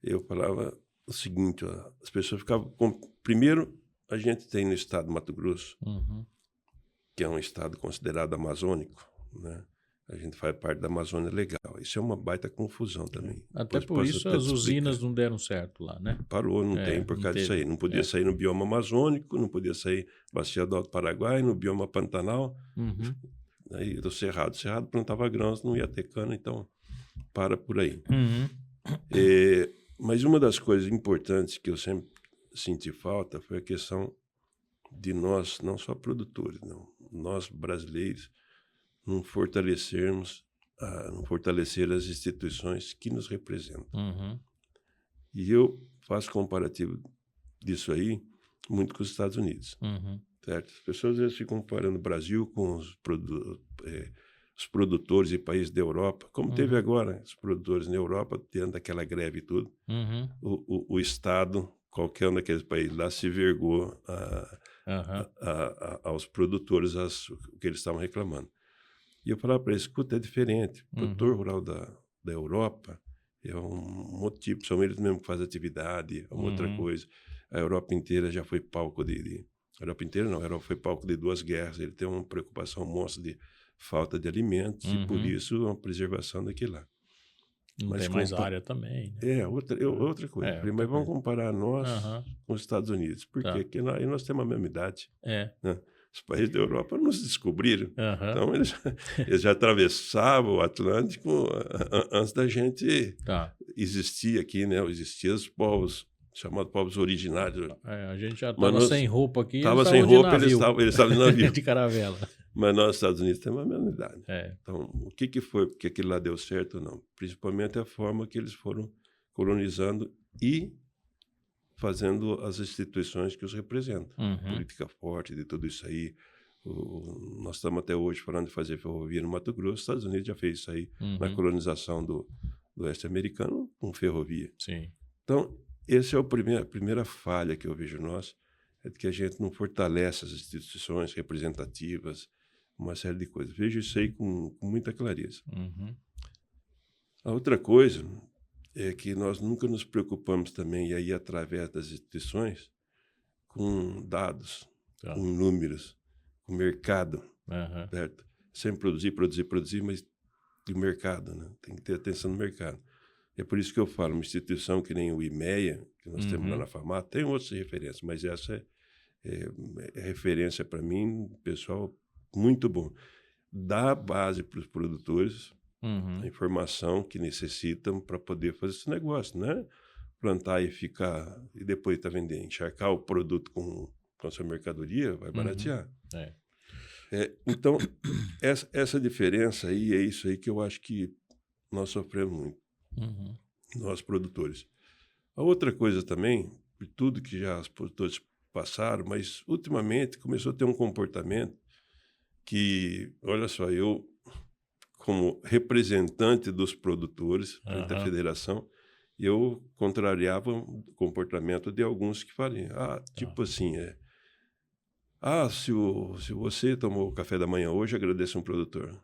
eu falava o seguinte, ó, as pessoas ficavam... Primeiro, a gente tem no estado do Mato Grosso, que é um estado considerado amazônico, né? A gente faz parte da Amazônia Legal. Isso é uma baita confusão também. Até por isso as usinas não deram certo lá, né? Parou, não tem por causa disso aí. Não podia sair no bioma amazônico, não podia sair Bacia do Alto Paraguai, no bioma Pantanal. Aí do Cerrado. Cerrado plantava grãos, não ia ter cana, então para por aí. Mas uma das coisas importantes que eu sempre senti falta foi a questão de nós, não só produtores, não, nós brasileiros, não fortalecer as instituições que nos representam. E eu faço comparativo disso aí muito com os Estados Unidos. Certo? As pessoas às vezes ficam comparando o Brasil com os produtores e países da Europa, como teve agora, os produtores na Europa, diante daquela greve e tudo. O Estado, qualquer um daqueles países lá, se vergou aos produtores o que eles estavam reclamando. E eu falava para eles, escuta, é diferente. O produtor rural da Europa é um outro tipo, são eles mesmo que fazem atividade, é uma outra coisa. A Europa inteira já foi palco a Europa inteira não, a Europa foi palco de 2 guerras. Ele tem uma preocupação monstra de falta de alimentos e, por isso, uma preservação daquilo lá. Mas tem mais área também. Né? Outra coisa. Mas vamos comparar nós com os Estados Unidos. Por quê? Porque nós temos a mesma idade. Né? Os países da Europa nos descobriram. Então, eles já atravessavam o Atlântico antes da gente existir aqui, né? Existiam os povos, chamados povos originários. A gente já estava sem roupa aqui. Estava sem roupa, eles estavam de navio. De caravela. Mas nós, Estados Unidos, temos a mesma idade. Então, o que foi porque aquilo lá deu certo ou não? Principalmente a forma que eles foram colonizando e fazendo as instituições que os representam. Política forte de tudo isso aí. Nós estamos até hoje falando de fazer ferrovia no Mato Grosso. Os Estados Unidos já fez isso aí na colonização do oeste americano com ferrovia. Sim. Então, essa é a primeira falha que eu vejo nós, é de que a gente não fortalece as instituições representativas, uma série de coisas. Vejo isso aí com muita clareza. A outra coisa é que nós nunca nos preocupamos também, e aí através das instituições, com dados, com números, com mercado, certo? Sempre produzir, mas de mercado, né? Tem que ter atenção no mercado. É por isso que eu falo, uma instituição que nem o IMEA, que nós temos lá na FAMAT, tem outras referências, mas essa é referência para mim, pessoal, muito bom. Dá base para os produtores, a informação que necessitam para poder fazer esse negócio, né? Plantar e ficar, e depois vender, encharcar o produto com a sua mercadoria, vai baratear. Então, essa diferença aí, é isso aí que eu acho que nós sofremos muito, nós produtores. A outra coisa também, por tudo que já os produtores passaram, mas ultimamente começou a ter um comportamento que, olha só, eu, como representante dos produtores da federação, eu contrariava o comportamento de alguns que faliam. Tipo assim, se você tomou o café da manhã hoje, agradeça um produtor.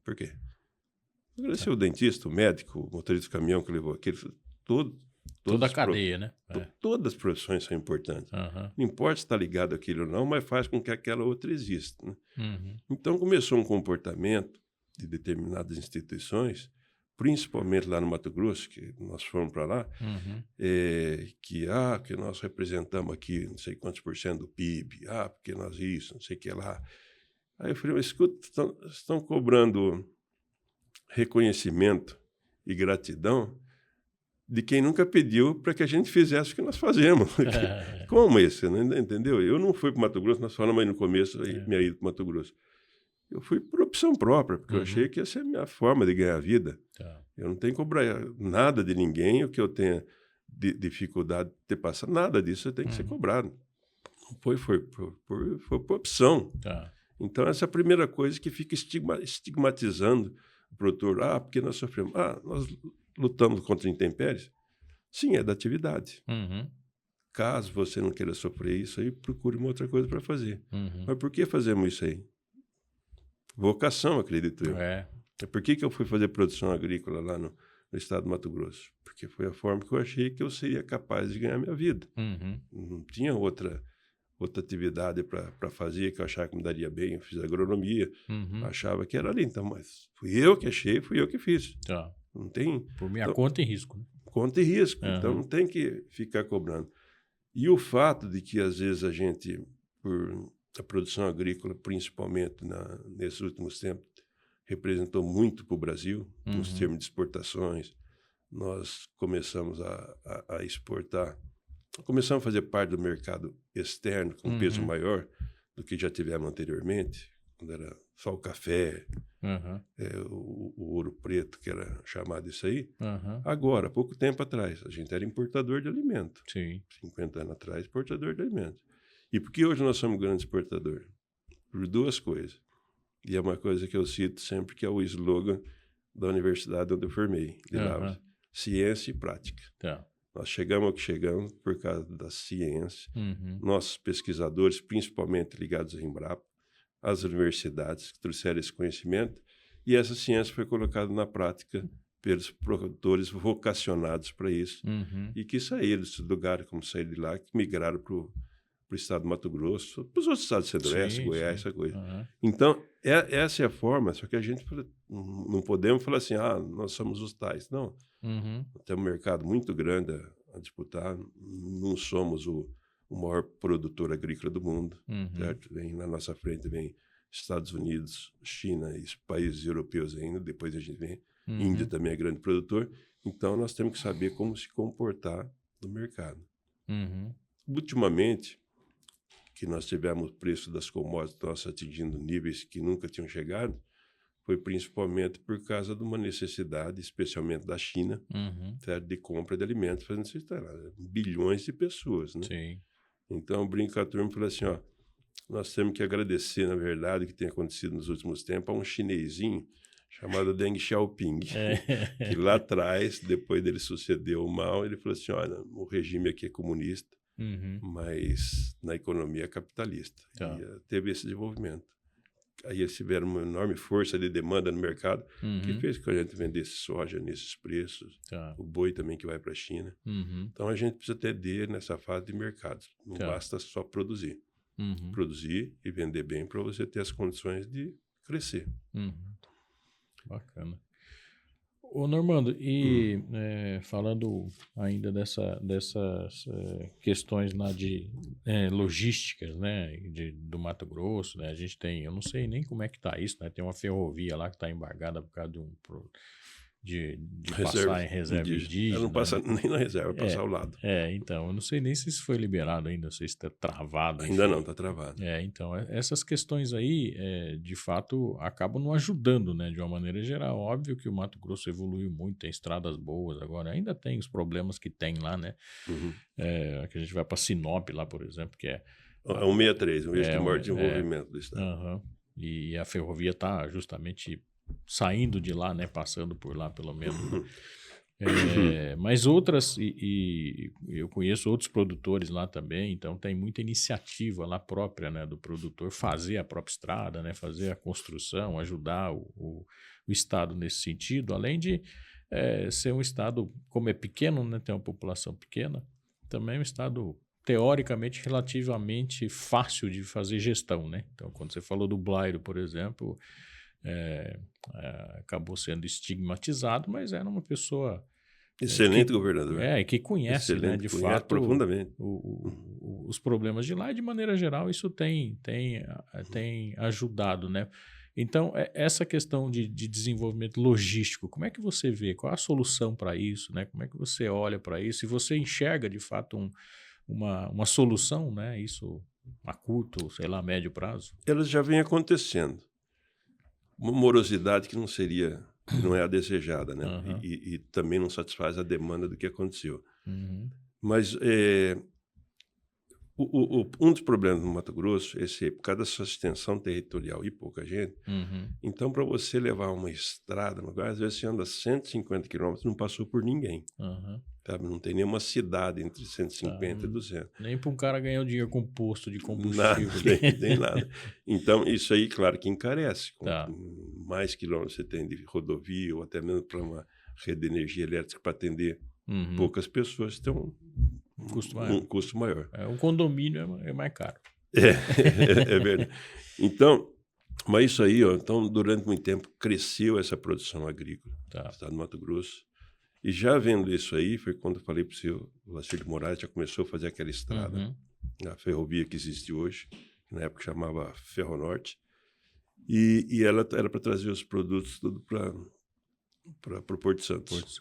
Por quê? Agradecer o dentista, o médico, o motorista do caminhão que levou aquele, toda a cadeia, né? Todas as profissões são importantes. Não importa se está ligado àquilo ou não, mas faz com que aquela outra exista. Né? Então começou um comportamento de determinadas instituições, principalmente lá no Mato Grosso, que nós fomos para lá, que nós representamos aqui não sei quantos % do PIB, porque nós isso, não sei o que lá. Aí eu falei, mas escuta, estão cobrando reconhecimento e gratidão de quem nunca pediu para que a gente fizesse o que nós fazemos. Como esse, né? Entendeu? Eu não fui para o Mato Grosso, nós falamos aí no começo, minha ida para o Mato Grosso. Eu fui por opção própria, porque eu achei que essa é a minha forma de ganhar a vida. Eu não tenho que cobrar nada de ninguém, o que eu tenha de dificuldade de ter passado, nada disso tem que ser cobrado. Foi por opção. Então, essa é a primeira coisa que fica estigmatizando o produtor. Porque nós sofremos. Nós lutamos contra intempéries. Sim, é da atividade. Caso você não queira sofrer isso, aí procure uma outra coisa para fazer. Uhum. Mas por que fazemos isso aí? Vocação, acredito eu. Por que eu fui fazer produção agrícola lá no estado do Mato Grosso? Porque foi a forma que eu achei que eu seria capaz de ganhar minha vida. Uhum. Não tinha outra atividade para fazer que eu achava que me daria bem. Eu fiz agronomia, Uhum. achava que era ali. Então, mas fui eu que achei, fui eu que fiz. Tá. Não tem... Por minha então, conta e risco. Né? Conta e risco. Uhum. Então, não tem que ficar cobrando. E o fato de que, às vezes, a gente, por a produção agrícola, principalmente nesses últimos tempos, representou muito para o Brasil, nos termos de exportações. Nós começamos a exportar, começamos a fazer parte do mercado externo com peso maior do que já tivemos anteriormente, quando era só o café, o ouro preto, que era chamado isso aí. Agora, há pouco tempo atrás, a gente era importador de alimento. Sim. 50 anos atrás, exportador de alimentos. E por que hoje nós somos grande exportador? Por duas coisas. E é uma coisa que eu cito sempre, que é o slogan da universidade onde eu formei, de Lavras. Ciência e prática. Tá. Nós chegamos ao que chegamos por causa da ciência. Nossos pesquisadores, principalmente ligados à Embrapa, as universidades que trouxeram esse conhecimento, e essa ciência foi colocada na prática pelos produtores vocacionados para isso, e que saíram desse lugar, como saíram de lá, que migraram para o estado do Mato Grosso, para os outros estados do Centro-Oeste, Goiás, essa coisa. Então, essa é a forma, só que a gente não podemos falar assim, nós somos os tais. Não. Temos um mercado muito grande a disputar, não somos o maior produtor agrícola do mundo, certo? Vem na nossa frente, vem Estados Unidos, China e os países europeus ainda, depois a gente vem, Índia também é grande produtor, então nós temos que saber como se comportar no mercado. Ultimamente, que nós tivemos o preço das commodities atingindo níveis que nunca tinham chegado, foi principalmente por causa de uma necessidade, especialmente da China, certo? De compra de alimentos para necessitar bilhões de pessoas, né? Sim. Então, eu brinco com a turma e falo assim, nós temos que agradecer, na verdade, o que tem acontecido nos últimos tempos, a um chinesinho chamado Deng Xiaoping, que lá atrás, depois dele sucedeu o mal, ele falou assim, olha, o regime aqui é comunista, mas na economia é capitalista. Tá. E teve esse desenvolvimento. Aí eles tiveram uma enorme força de demanda no mercado, que fez com que a gente vendesse soja nesses preços, o boi também que vai para a China. Então a gente precisa ter nessa fase de mercado. Não basta só produzir. Produzir e vender bem para você ter as condições de crescer. Bacana. Ô Normando, e falando ainda dessas questões lá de logísticas, né, do Mato Grosso, né, a gente tem, eu não sei nem como é que tá isso, né, tem uma ferrovia lá que está embargada por causa de passar em reserva indígena. Ela não passa nem na reserva, passa ao lado. Então, eu não sei nem se isso foi liberado ainda, não sei se está travado. Ainda não, está travado. Então, essas questões aí, de fato, acabam não ajudando, né, de uma maneira geral. Óbvio que o Mato Grosso evoluiu muito, tem estradas boas agora, ainda tem os problemas que tem lá, né, que a gente vai para Sinop lá, por exemplo, que é... É 163, um eixo de maior desenvolvimento do estado. E a ferrovia está justamente saindo de lá, né, passando por lá pelo menos. Mas outras, e eu conheço outros produtores lá também, então tem muita iniciativa lá própria, né, do produtor fazer a própria estrada, né, fazer a construção, ajudar o estado nesse sentido, além de ser um estado, como é pequeno, né, tem uma população pequena, também é um estado teoricamente relativamente fácil de fazer gestão, né? Então, quando você falou do Blairo, por exemplo, acabou sendo estigmatizado, mas era uma pessoa excelente governador. E que conhece, né, de fato profundamente os problemas de lá, e de maneira geral isso tem ajudado, né? Então, essa questão de desenvolvimento logístico, como é que você vê? Qual a solução para isso, né? Como é que você olha para isso? E você enxerga, de fato, uma solução, né? Isso a curto, sei lá, médio prazo? Elas já vem acontecendo. Uma morosidade que não é a desejada, né? E também não satisfaz a demanda do que aconteceu. Mas um dos problemas no Mato Grosso é por causa da sua extensão territorial e pouca gente. Então, para você levar uma estrada, às vezes você anda 150 quilômetros e não passou por ninguém. sabe? Não tem nenhuma cidade entre 150 e 200. Nem para um cara ganhar dinheiro com posto de Nada, combustível. nem nada. Então, isso aí, claro que encarece. Tá. Quanto mais quilômetros você tem de rodovia, ou até mesmo para uma rede de energia elétrica para atender poucas pessoas, tem um custo maior. Um condomínio é mais caro. É verdade. Então, mas isso aí, ó, então, durante muito tempo, cresceu essa produção agrícola no estado do Mato Grosso. E já vendo isso aí, foi quando eu falei para o senhor, o Lacílio Moraes já começou a fazer aquela estrada, a ferrovia que existe hoje, na época chamava Ferronorte, e ela era para trazer os produtos tudo para o Porto Santos.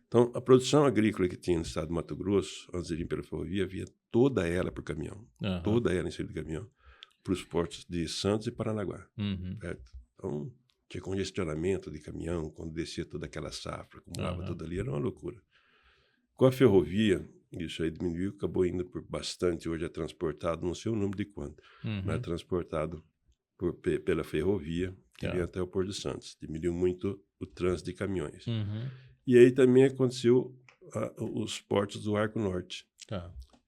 Então, a produção agrícola que tinha no estado do Mato Grosso, antes de vir pela ferrovia, via toda ela por caminhão, toda ela em cima de caminhão, para os portos de Santos e Paranaguá, certo? Então, tinha congestionamento de caminhão, quando descia toda aquela safra, acumulava tudo ali, era uma loucura. Com a ferrovia, isso aí diminuiu, acabou indo por bastante, hoje é transportado, não sei o número de quanto, mas é transportado pela ferrovia, que vem até o Porto de Santos. Diminuiu muito o trânsito de caminhões. E aí também aconteceu os portos do Arco Norte.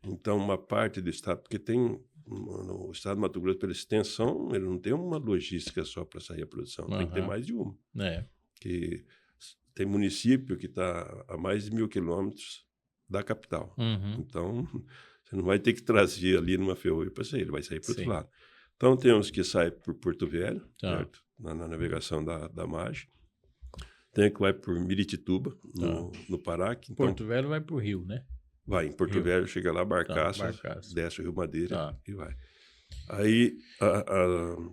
Então, uma parte do estado, porque tem... No estado do Mato Grosso, pela extensão, ele não tem uma logística só para sair a produção, tem que ter mais de uma. Que tem município que está a mais de 1.000 quilômetros da capital. Então, você não vai ter que trazer ali numa ferrovia para sair, ele vai sair para o outro lado. Então, temos que sair por Porto Velho, certo? Na navegação da margem. Tem que vai por Miritituba, no Pará. Então, Porto Velho vai para o Rio, né? Vai, em Porto Velho, chega lá, Barcaça, desce o Rio Madeira e vai. Aí,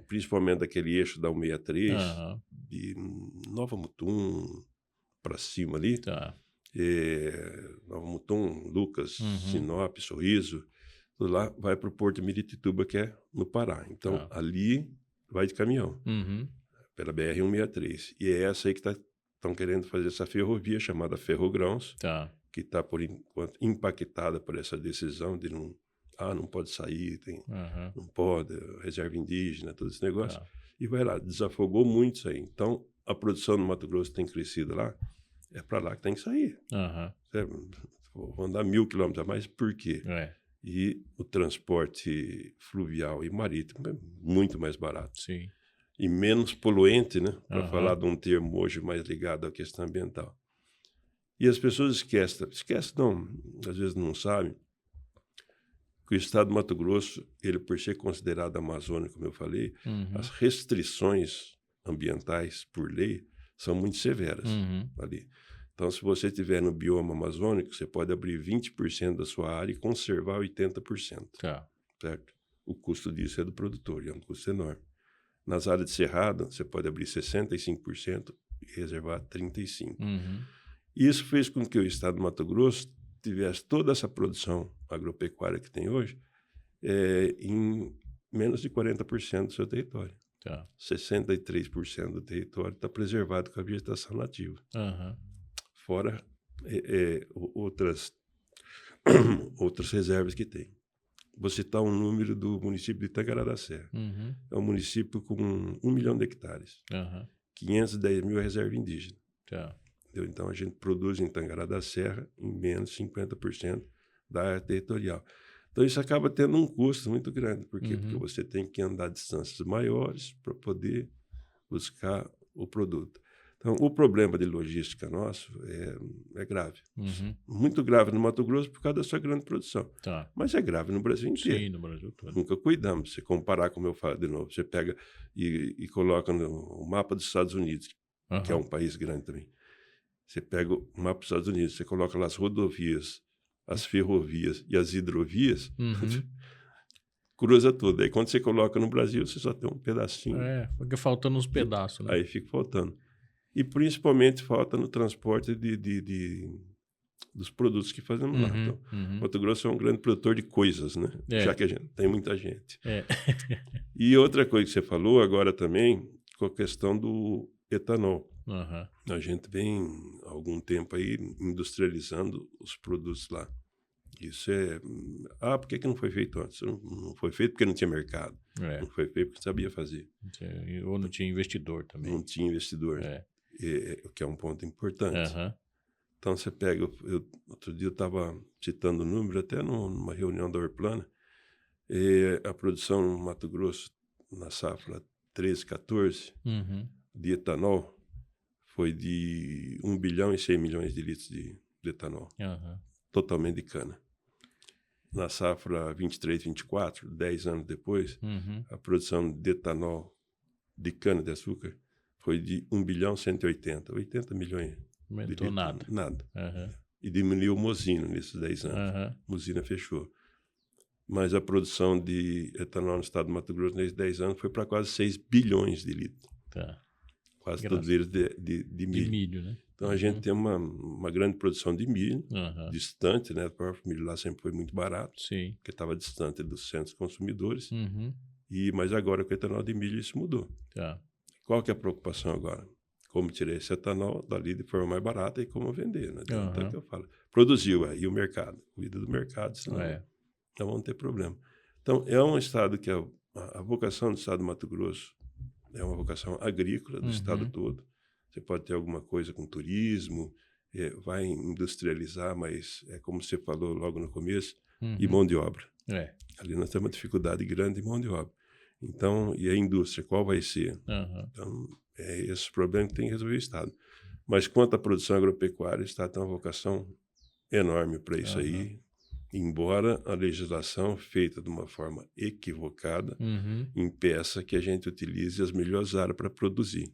principalmente aquele eixo da 163, de Nova Mutum para cima ali, Nova Mutum, Lucas, Sinop, Sorriso, tudo lá, vai para o Porto Miritituba, que é no Pará. Então, ali vai de caminhão, pela BR-163. E é essa aí que estão querendo fazer essa ferrovia chamada Ferrogrãos, que está, por enquanto, impactada por essa decisão de não pode sair, não pode, reserva indígena, todo esse negócio. E vai lá, desafogou muito isso aí. Então, a produção no Mato Grosso tem crescido lá, é para lá que tem que sair. Vão andar 1.000 quilômetros a mais, por quê? E o transporte fluvial e marítimo é muito mais barato. E menos poluente, né? Para falar de um termo hoje mais ligado à questão ambiental. E as pessoas esquecem não, às vezes não sabem, que o estado do Mato Grosso, ele por ser considerado amazônico, como eu falei, as restrições ambientais por lei são muito severas ali. Então, se você estiver no bioma amazônico, você pode abrir 20% da sua área e conservar 80%. Certo? O custo disso é do produtor, e é um custo enorme. Nas áreas de cerrado, você pode abrir 65% e reservar 35%. Isso fez com que o estado do Mato Grosso tivesse toda essa produção agropecuária que tem hoje em menos de 40% do seu território. 63% do território está preservado com a vegetação nativa. Fora outras reservas que tem. Vou citar um número do município de Tangará da Serra. É um município com 1 milhão de hectares. 510 mil é reserva indígena. Então, a gente produz em Tangará da Serra em menos de 50% da área territorial. Então, isso acaba tendo um custo muito grande. Por quê? Porque você tem que andar distâncias maiores para poder buscar o produto. Então, o problema de logística nosso é grave. Muito grave no Mato Grosso por causa da sua grande produção. Mas é grave no Brasil inteiro. Sim, no Brasil todo. Nunca cuidamos. Se comparar, como eu falo de novo, você pega e coloca no mapa dos Estados Unidos, que é um país grande também. Você pega o mapa dos Estados Unidos, você coloca lá as rodovias, as ferrovias e as hidrovias, cruza tudo. Aí quando você coloca no Brasil, você só tem um pedacinho. Fica faltando uns pedaços, né? Aí fica faltando. E principalmente falta no transporte dos produtos que fazemos lá. Então, Mato Grosso é um grande produtor de coisas, né? Já que a gente tem muita gente. E outra coisa que você falou agora também, com a questão do etanol. A gente vem há algum tempo aí industrializando os produtos lá. Isso por que não foi feito antes? Não foi feito porque não tinha mercado. Não foi feito porque sabia fazer. Ou não tinha investidor também. Não tinha investidor. Que é um ponto importante. Então, você pega... outro dia eu estava citando o número, até numa reunião da Orplana, a produção no Mato Grosso, na safra 13, 14, de etanol, foi de 1 bilhão e 100 milhões de litros de etanol, totalmente de cana. Na safra 23, 24, 10 anos depois, a produção de etanol de cana-de-açúcar foi de 1 bilhão e 180, 80 milhões. Aumentou nada. Nada. E diminuiu o Mosino nesses 10 anos. Mosina fechou. Mas a produção de etanol no estado do Mato Grosso nesses 10 anos foi para quase 6 bilhões de litros. Tá. Quase todos eles de milho. De milho, né? Então, a gente tem uma grande produção de milho, distante, né? O próprio milho lá sempre foi muito barato, Sim. porque estava distante dos centros consumidores. Mas agora, com o etanol de milho, isso mudou. Tá. Qual que é a preocupação agora? Como tirar esse etanol dali de forma mais barata e como vender, né? Então, que eu falo. Produziu, aí o mercado. Cuida do mercado, senão não vão ter problema. Então, é um estado que a vocação do estado do Mato Grosso é uma vocação agrícola do estado todo. Você pode ter alguma coisa com turismo, vai industrializar, mas é como você falou logo no começo, e mão de obra. Ali nós temos uma dificuldade grande de mão de obra. Então, e a indústria, qual vai ser? Então, esse problema que tem que resolver o Estado. Mas quanto à produção agropecuária, o Estado tem uma vocação enorme para isso aí, embora a legislação feita de uma forma equivocada impeça que a gente utilize as melhores áreas para produzir.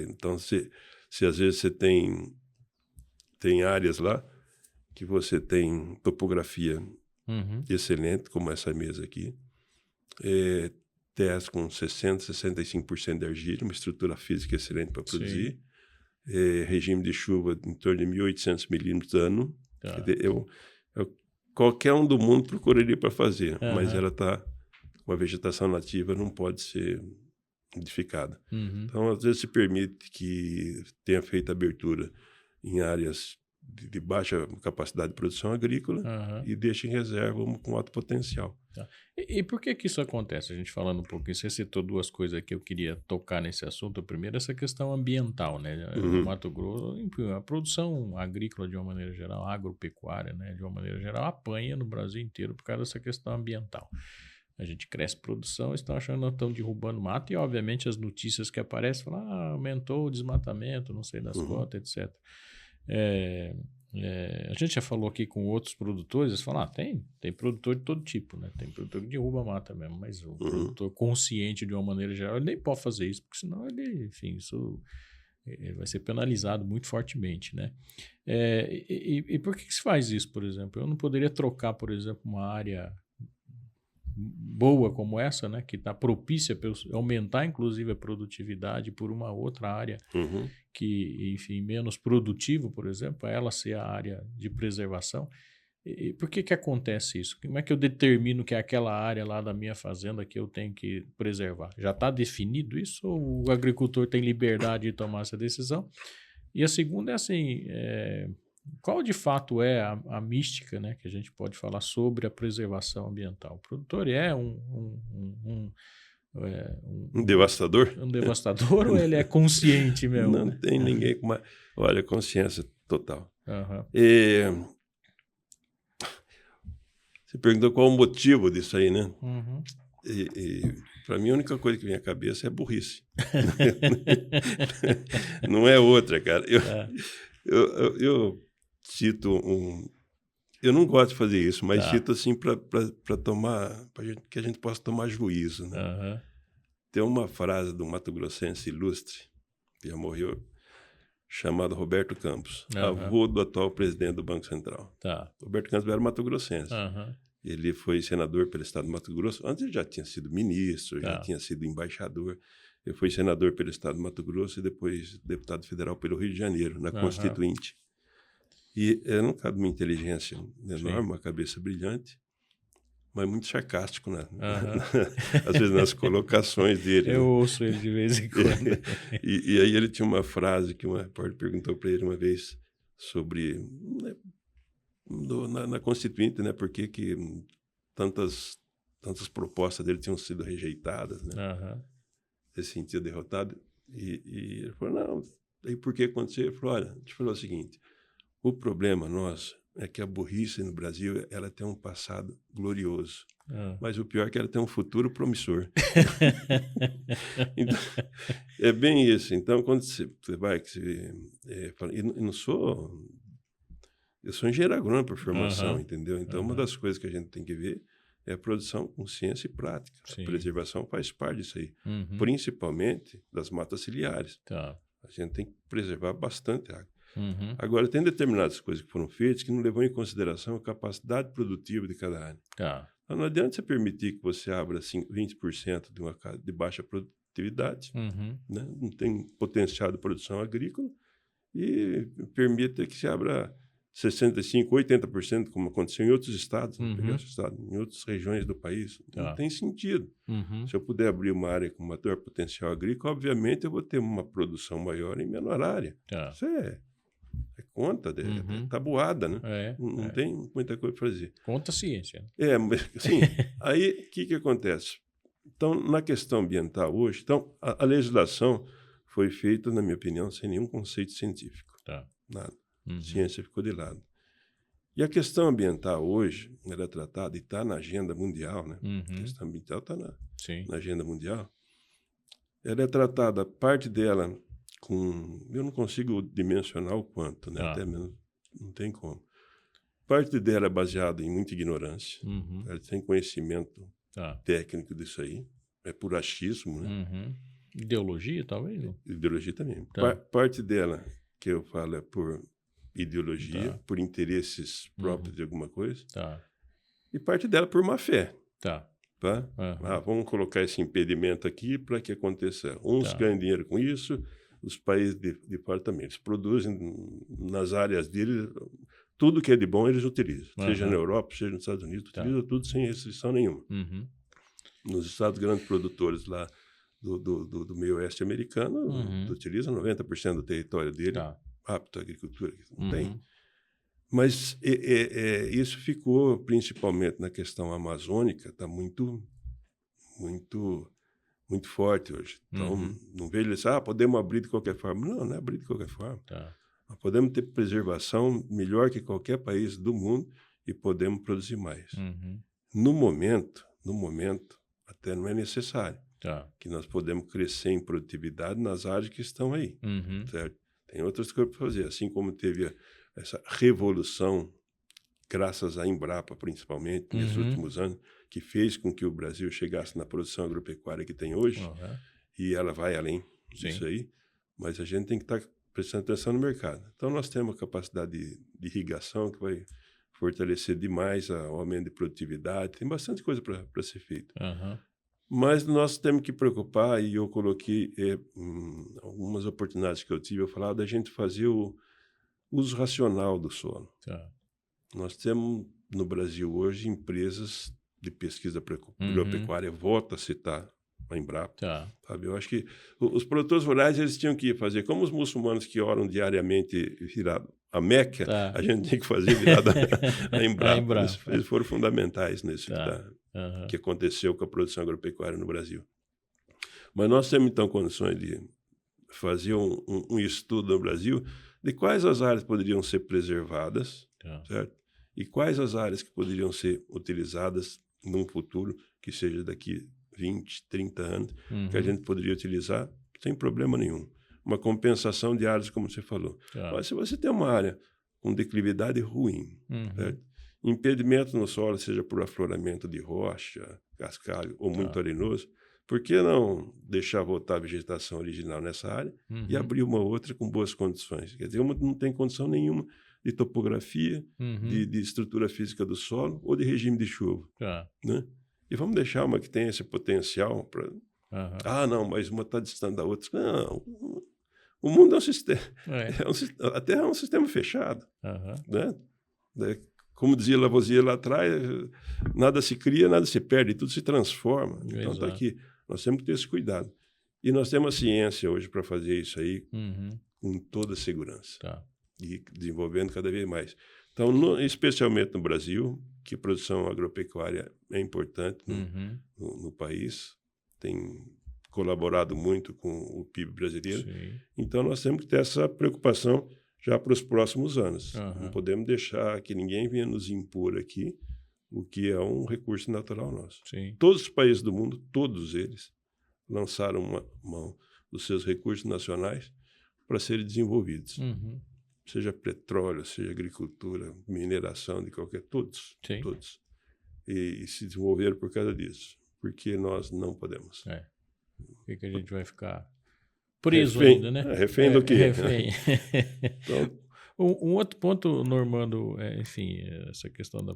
Então, se às vezes você tem áreas lá que você tem topografia excelente, como essa mesa aqui, terras com 60%, 65% de argila, uma estrutura física excelente para produzir, regime de chuva em torno de 1.800 milímetros ano. Qualquer um do mundo procuraria para fazer, mas ela está com a vegetação nativa, não pode ser modificada. Então, às vezes se permite que tenha feito abertura em áreas de baixa capacidade de produção agrícola e deixa em reserva com alto potencial. E por que isso acontece? A gente falando um pouquinho, você citou duas coisas que eu queria tocar nesse assunto. Primeiro, essa questão ambiental, né? No Mato Grosso, a produção agrícola de uma maneira geral, agropecuária, né, de uma maneira geral, apanha no Brasil inteiro por causa dessa questão ambiental. A gente cresce produção, estão achando que estão derrubando mato e, obviamente, as notícias que aparecem falam, aumentou o desmatamento, não sei das quantas, etc. A gente já falou aqui com outros produtores, eles falam, tem produtor de todo tipo, né? Tem produtor que derruba mata mesmo, mas o produtor consciente de uma maneira geral, ele nem pode fazer isso, porque senão ele vai ser penalizado muito fortemente, né? E por que se faz isso, por exemplo? Eu não poderia trocar, por exemplo, uma área boa como essa, né, que está propícia para aumentar, inclusive, a produtividade por uma outra área que, enfim, menos produtiva, por exemplo, ela ser a área de preservação. E por que acontece isso? Como é que eu determino que é aquela área lá da minha fazenda que eu tenho que preservar? Já está definido isso ou o agricultor tem liberdade de tomar essa decisão? E a segunda é assim, qual de fato é a mística, né, que a gente pode falar sobre a preservação ambiental? O produtor é um devastador? Um devastador ou ele é consciente mesmo? Não tem ninguém com consciência total. Você perguntou qual o motivo disso aí, né? Para mim, a única coisa que vem à cabeça é burrice. Não é outra, cara. Eu cito eu não gosto de fazer isso, mas cito assim para que a gente possa tomar juízo, né? Tem uma frase do Mato Grossense ilustre, que já morreu, chamado Roberto Campos, avô do atual presidente do Banco Central. Roberto Campos era Mato Grossense. Ele foi senador pelo estado do Mato Grosso. Antes ele já tinha sido ministro, já tinha sido embaixador. Ele foi senador pelo estado do Mato Grosso e depois deputado federal pelo Rio de Janeiro, na Constituinte. E era um cara de uma inteligência enorme, uma cabeça brilhante, mas muito sarcástico, né? Às vezes nas colocações dele. Eu ouço ele de vez em quando. E aí ele tinha uma frase que uma repórter perguntou para ele uma vez sobre, né, na Constituinte, né? Por que tantas propostas dele tinham sido rejeitadas, né? Ele se sentia derrotado. E ele falou, não, Aí por que aconteceu? Ele falou, olha, te falou o seguinte, o problema nosso é que a burrice no Brasil, ela tem um passado glorioso. Mas o pior é que ela tem um futuro promissor. Então, é bem isso. Então, quando você vai... Eu sou engenheiro agrônomo por formação, entendeu? Então, uma das coisas que a gente tem que ver é a produção com ciência e prática. Sim. A preservação faz parte disso aí. Principalmente das matas ciliares. Tá. A gente tem que preservar bastante água. Agora, tem determinadas coisas que foram feitas que não levam em consideração a capacidade produtiva de cada área. Tá. Então, não adianta você permitir que você abra 20% de uma casa de baixa produtividade, né? Não tem potencial de produção agrícola, e permita que se abra 65%, 80%, como aconteceu em outros estados, em outras regiões do país. Tá. Não tem sentido. Se eu puder abrir uma área com maior potencial agrícola, obviamente eu vou ter uma produção maior em menor área. Tá. Isso é conta, é tabuada, né? Não tem muita coisa para fazer. Conta a ciência. Mas, assim, aí o que acontece? Então, na questão ambiental hoje, então, a legislação foi feita, na minha opinião, sem nenhum conceito científico. Tá. Nada. Ciência ficou de lado. E a questão ambiental hoje, ela é tratada e está na agenda mundial, né? A questão ambiental está na agenda mundial. Ela é tratada, parte dela, eu não consigo dimensionar o quanto, né? Até mesmo não tem como. Parte dela é baseada em muita ignorância. Ela tem conhecimento técnico disso aí. É por achismo, né? Ideologia, talvez? Não? Ideologia também. Tá. Parte dela, que eu falo, é por ideologia, por interesses próprios de alguma coisa. Tá. E parte dela por má fé. Tá. Tá? Vamos colocar esse impedimento aqui para que aconteça. Uns ganham dinheiro com isso, os países de fora também. Eles produzem nas áreas deles, tudo que é de bom eles utilizam. Seja na Europa, seja nos Estados Unidos, utilizam tudo sem restrição nenhuma. Nos estados grandes produtores lá do meio oeste americano, utilizam 90% do território dele apto à agricultura. Não tem. Mas isso ficou, principalmente na questão amazônica, está muito forte hoje. Então, não vejo eles, podemos abrir de qualquer forma. Não é abrir de qualquer forma. Tá. Nós podemos ter preservação melhor que qualquer país do mundo e podemos produzir mais. No momento, até não é necessário. Tá. Que nós podemos crescer em produtividade nas áreas que estão aí. Certo? Tem outras coisas para fazer. Assim como teve essa revolução, graças à Embrapa, principalmente, nesses últimos anos, que fez com que o Brasil chegasse na produção agropecuária que tem hoje, e ela vai além disso aí, mas a gente tem que estar prestando atenção no mercado. Então, nós temos a capacidade de irrigação que vai fortalecer demais o aumento de produtividade, tem bastante coisa para ser feita. Mas nós temos que preocupar, e eu coloquei algumas oportunidades que eu tive, eu falava da gente fazer o uso racional do solo. Tá. Nós temos no Brasil hoje empresas de pesquisa agropecuária, volta a citar a Embrapa. Sabe? Eu acho que os produtores rurais eles tinham que fazer, como os muçulmanos que oram diariamente virado a Meca, a gente tem que fazer virado a Embrapa. Eles foram fundamentais nisso que aconteceu com a produção agropecuária no Brasil. Mas nós temos, então, condições de fazer um estudo no Brasil de quais as áreas poderiam ser preservadas, certo? E quais as áreas que poderiam ser utilizadas num futuro, que seja daqui 20, 30 anos, que a gente poderia utilizar sem problema nenhum. Uma compensação de áreas, como você falou. Mas se você tem uma área com declividade ruim, certo? Impedimento no solo, seja por afloramento de rocha, cascalho ou muito arenoso, por que não deixar voltar a vegetação original nessa área e abrir uma outra com boas condições? Quer dizer, uma não tem condição nenhuma de topografia, de estrutura física do solo ou de regime de chuva. Né? E vamos deixar uma que tem esse potencial para... não, mas uma está distante da outra. Não, o mundo é um sistema... a Terra é um sistema fechado. Né? Como dizia Lavoisier lá atrás, nada se cria, nada se perde, tudo se transforma. Então está aqui. Nós temos que ter esse cuidado. E nós temos a ciência hoje para fazer isso aí com toda a segurança. E desenvolvendo cada vez mais. Então, especialmente no Brasil, que a produção agropecuária é importante no país, tem colaborado muito com o PIB brasileiro. Sim. Então, nós temos que ter essa preocupação já para os próximos anos. Aham. Não podemos deixar que ninguém venha nos impor aqui o que é um recurso natural nosso. Sim. Todos os países do mundo, todos eles, lançaram mão dos seus recursos nacionais para serem desenvolvidos. Uhum. Seja petróleo, seja agricultura, mineração, de qualquer... Todos. Sim. Todos. E se desenvolveram por causa disso. Porque nós não podemos. Por que a gente vai ficar preso Refém. ainda, né? Refém do quê? Refém. Então, Um outro ponto, Normando, enfim, essa questão da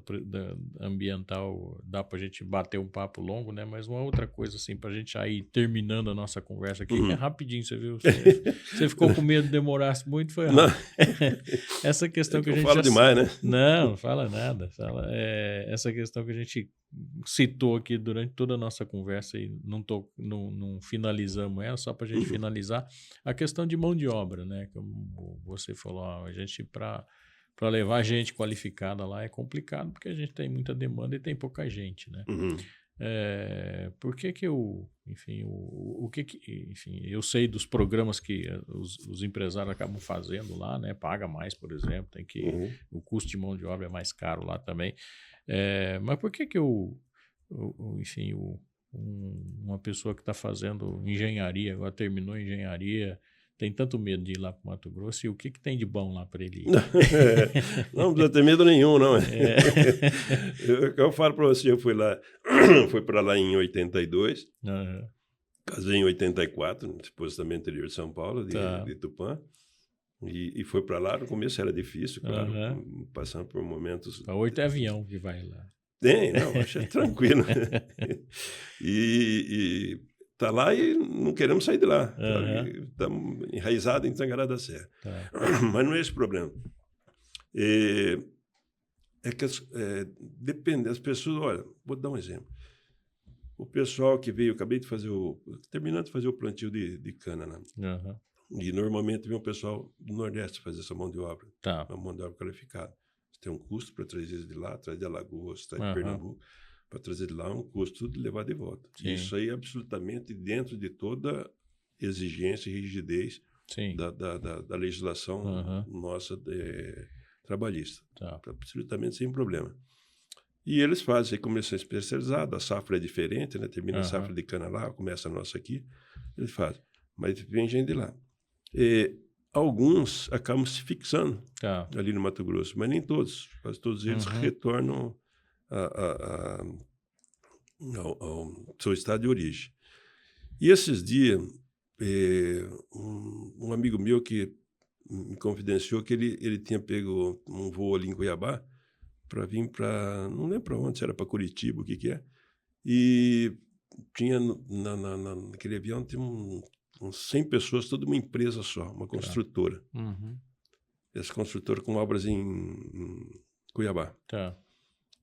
ambiental, dá para a gente bater um papo longo, né? Mas uma outra coisa, assim, para a gente aí terminando a nossa conversa aqui, que é rapidinho, você viu? Você ficou com medo de demorar muito, foi rápido. Essa questão que a gente fala demais, né? Não fala nada. Essa questão que a gente citou aqui durante toda a nossa conversa e não finalizamos ela, só para a gente finalizar, a questão de mão de obra, né? Como você falou, a gente para levar gente qualificada lá é complicado porque a gente tem muita demanda e tem pouca gente, né? Por que enfim, enfim, eu sei dos programas que os empresários acabam fazendo lá, né? Paga mais, por exemplo, tem que o custo de mão de obra é mais caro lá também. Mas por que enfim, uma pessoa que está fazendo engenharia, agora terminou engenharia, tem tanto medo de ir lá para o Mato Grosso, e o que tem de bom lá para ele ir? Não precisa ter medo nenhum, não. Eu falo para você, eu fui para lá em 82, casei em 84, depois também interior de São Paulo, de Tupã, e foi para lá. No começo era difícil, claro, passando por momentos... A 8 é avião que vai lá. Não, achei tranquilo. E tá lá e não queremos sair de lá. Estamos enraizados em Tangará da Serra. Mas não é esse o problema. É que depende das pessoas. Olha, vou dar um exemplo. O pessoal que veio, acabei de fazer terminando de fazer o plantio de cana, né? E normalmente vem o pessoal do Nordeste fazer essa mão de obra. Uma mão de obra qualificada. Tem um custo para trazer de lá, trazer de Alagoas, trazer de Pernambuco, para trazer de lá um custo de levar de volta. Sim. Isso aí é absolutamente dentro de toda exigência e rigidez da legislação nossa trabalhista. Absolutamente sem problema. E eles fazem comissão especializada, a safra é diferente, né? Termina a safra de cana lá, começa a nossa aqui, eles fazem. Mas vem gente de lá. Alguns acabam se fixando ali no Mato Grosso, mas nem todos. Quase todos eles retornam ao seu estado de origem. E esses dias, um amigo meu que me confidenciou que ele tinha pego um voo ali em Cuiabá para vir para... Não lembro para onde, se era para Curitiba, o que é. E tinha naquele avião tinha uns 100 pessoas, toda uma empresa só, uma construtora. Essa construtora com obras em Cuiabá.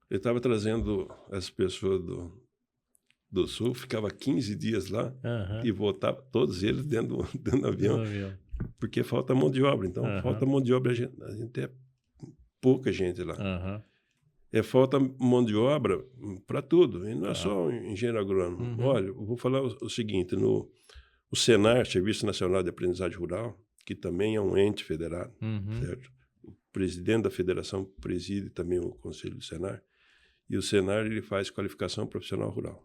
Ele estava trazendo as pessoas do Sul, ficava 15 dias lá e voltava, todos eles dentro do avião, porque falta mão de obra. Então, falta mão de obra, a gente é pouca gente lá. Falta mão de obra para tudo, e não é só engenheiro agrônomo. Olha, eu vou falar o seguinte, o Senar, Serviço Nacional de Aprendizagem Rural, que também é um ente federado, certo? O presidente da federação preside também o conselho do Senar, e o Senar ele faz qualificação profissional rural.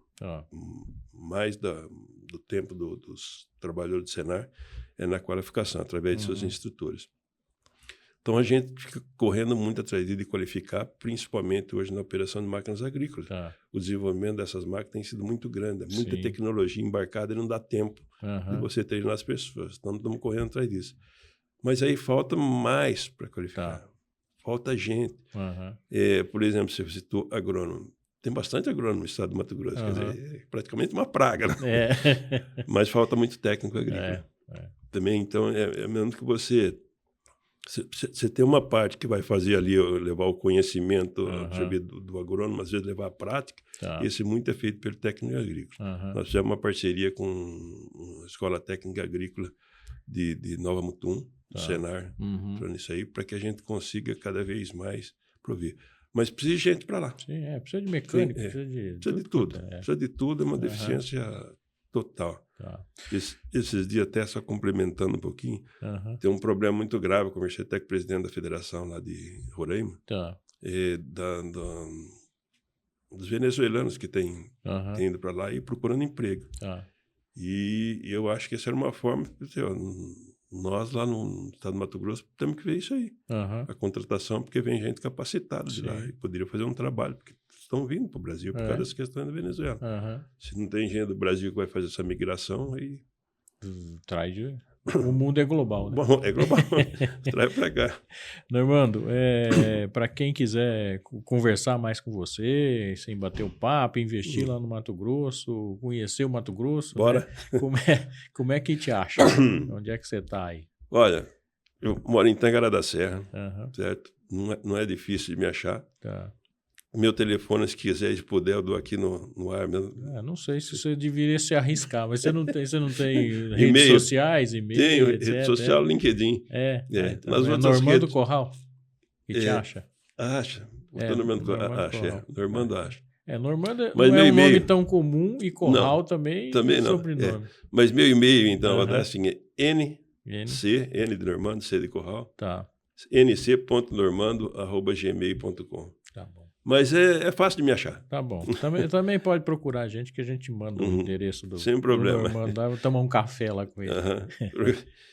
Mais do tempo dos trabalhadores do Senar é na qualificação, através de seus instrutores. Então, a gente fica correndo muito atrás de qualificar, principalmente hoje na operação de máquinas agrícolas. O desenvolvimento dessas máquinas tem sido muito grande, muita tecnologia embarcada e não dá tempo de você treinar as pessoas. Então, estamos correndo atrás disso. Mas aí falta mais para qualificar. Falta gente. Por exemplo, você citou agrônomo. Tem bastante agrônomo no estado do Mato Grosso. Quer dizer, é praticamente uma praga. Né? Mas falta muito técnico agrícola. Também, então, é mesmo que você tem uma parte que vai fazer ali, levar o conhecimento do agrônomo, às vezes levar a prática. Esse muito é feito pelo técnico agrícola. Nós fizemos uma parceria com a Escola Técnica Agrícola de Nova Mutum, do Senar, nisso aí, para que a gente consiga cada vez mais prover. Mas precisa de gente para lá. Precisa de mecânico, precisa de tudo. Precisa de tudo, é uma deficiência total. Tá. Esses dias, até só complementando um pouquinho, tem um problema muito grave. Eu conversei até com o presidente da federação lá de Roraima, Tá. dos venezuelanos que têm ido para lá e procurando emprego. Tá. E eu acho que essa era uma forma, nós lá no estado do Mato Grosso temos que ver isso aí, a contratação, porque vem gente capacitada de lá e poderia fazer um trabalho, porque estão vindo para o Brasil por causa das questões da Venezuela. Se não tem gente do Brasil que vai fazer essa migração, aí... Traz de... O mundo é global, né? Bom, é global. Traz para cá. Normando, para quem quiser conversar mais com você, sem bater o papo, investir lá no Mato Grosso, conhecer o Mato Grosso, bora. Né? Como é que te acha? Onde é que você está aí? Olha, eu moro em Tangará da Serra, certo? Não é difícil de me achar. Tá. Meu telefone, se quiser, se puder, eu dou aqui no ar mesmo. Não sei se você deveria se arriscar, mas você não tem redes sociais, e-mail, Tenho, etc. rede social, LinkedIn. Então, Nas outras Normando redes... Corral, que te acha? Acha. Normando acha. Normando mas não é um nome e-mail... tão comum e Corral também não. Sobrenome. Mas meu e-mail, então, é assim, N de Normando, C de Corral, tá. nc.normando@gmail.com. Tá bom. Mas é fácil de me achar. Tá bom. Também pode procurar a gente, que a gente manda o endereço do... Sem problema. Vou tomar um café lá com ele.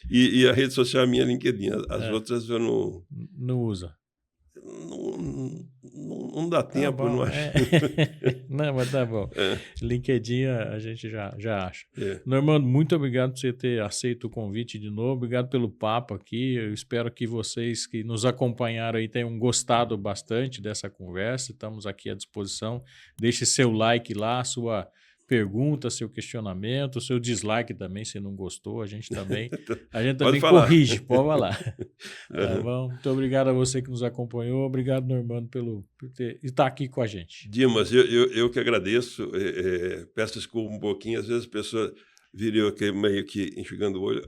E a rede social minha é LinkedIn. As outras eu não... Não usa. Não dá tempo, não acho. Não, mas tá bom. LinkedIn a gente já acha. Normando, muito obrigado por você ter aceito o convite de novo. Obrigado pelo papo aqui. Eu espero que vocês que nos acompanharam aí tenham gostado bastante dessa conversa. Estamos aqui à disposição. Deixe seu like lá, sua pergunta, seu questionamento, seu dislike também, se não gostou. A gente também corrige. Pode falar. Tá bom? Muito obrigado a você que nos acompanhou. Obrigado, Normando, por estar aqui com a gente. Dimas, eu que agradeço. Peço desculpa um pouquinho. Às vezes as pessoas viram aqui meio que enxugando o olho.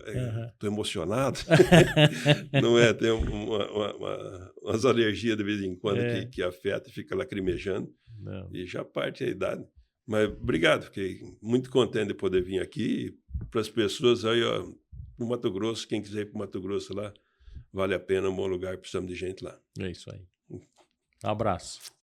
Estou emocionado. Não é? Tem umas alergias de vez em quando que afeta e fica lacrimejando. Não. E já parte a idade. Mas obrigado, fiquei muito contente de poder vir aqui. Para as pessoas aí, ó, no Mato Grosso, quem quiser ir para o Mato Grosso lá, vale a pena, é um bom lugar, precisamos de gente lá. É isso aí. Um abraço.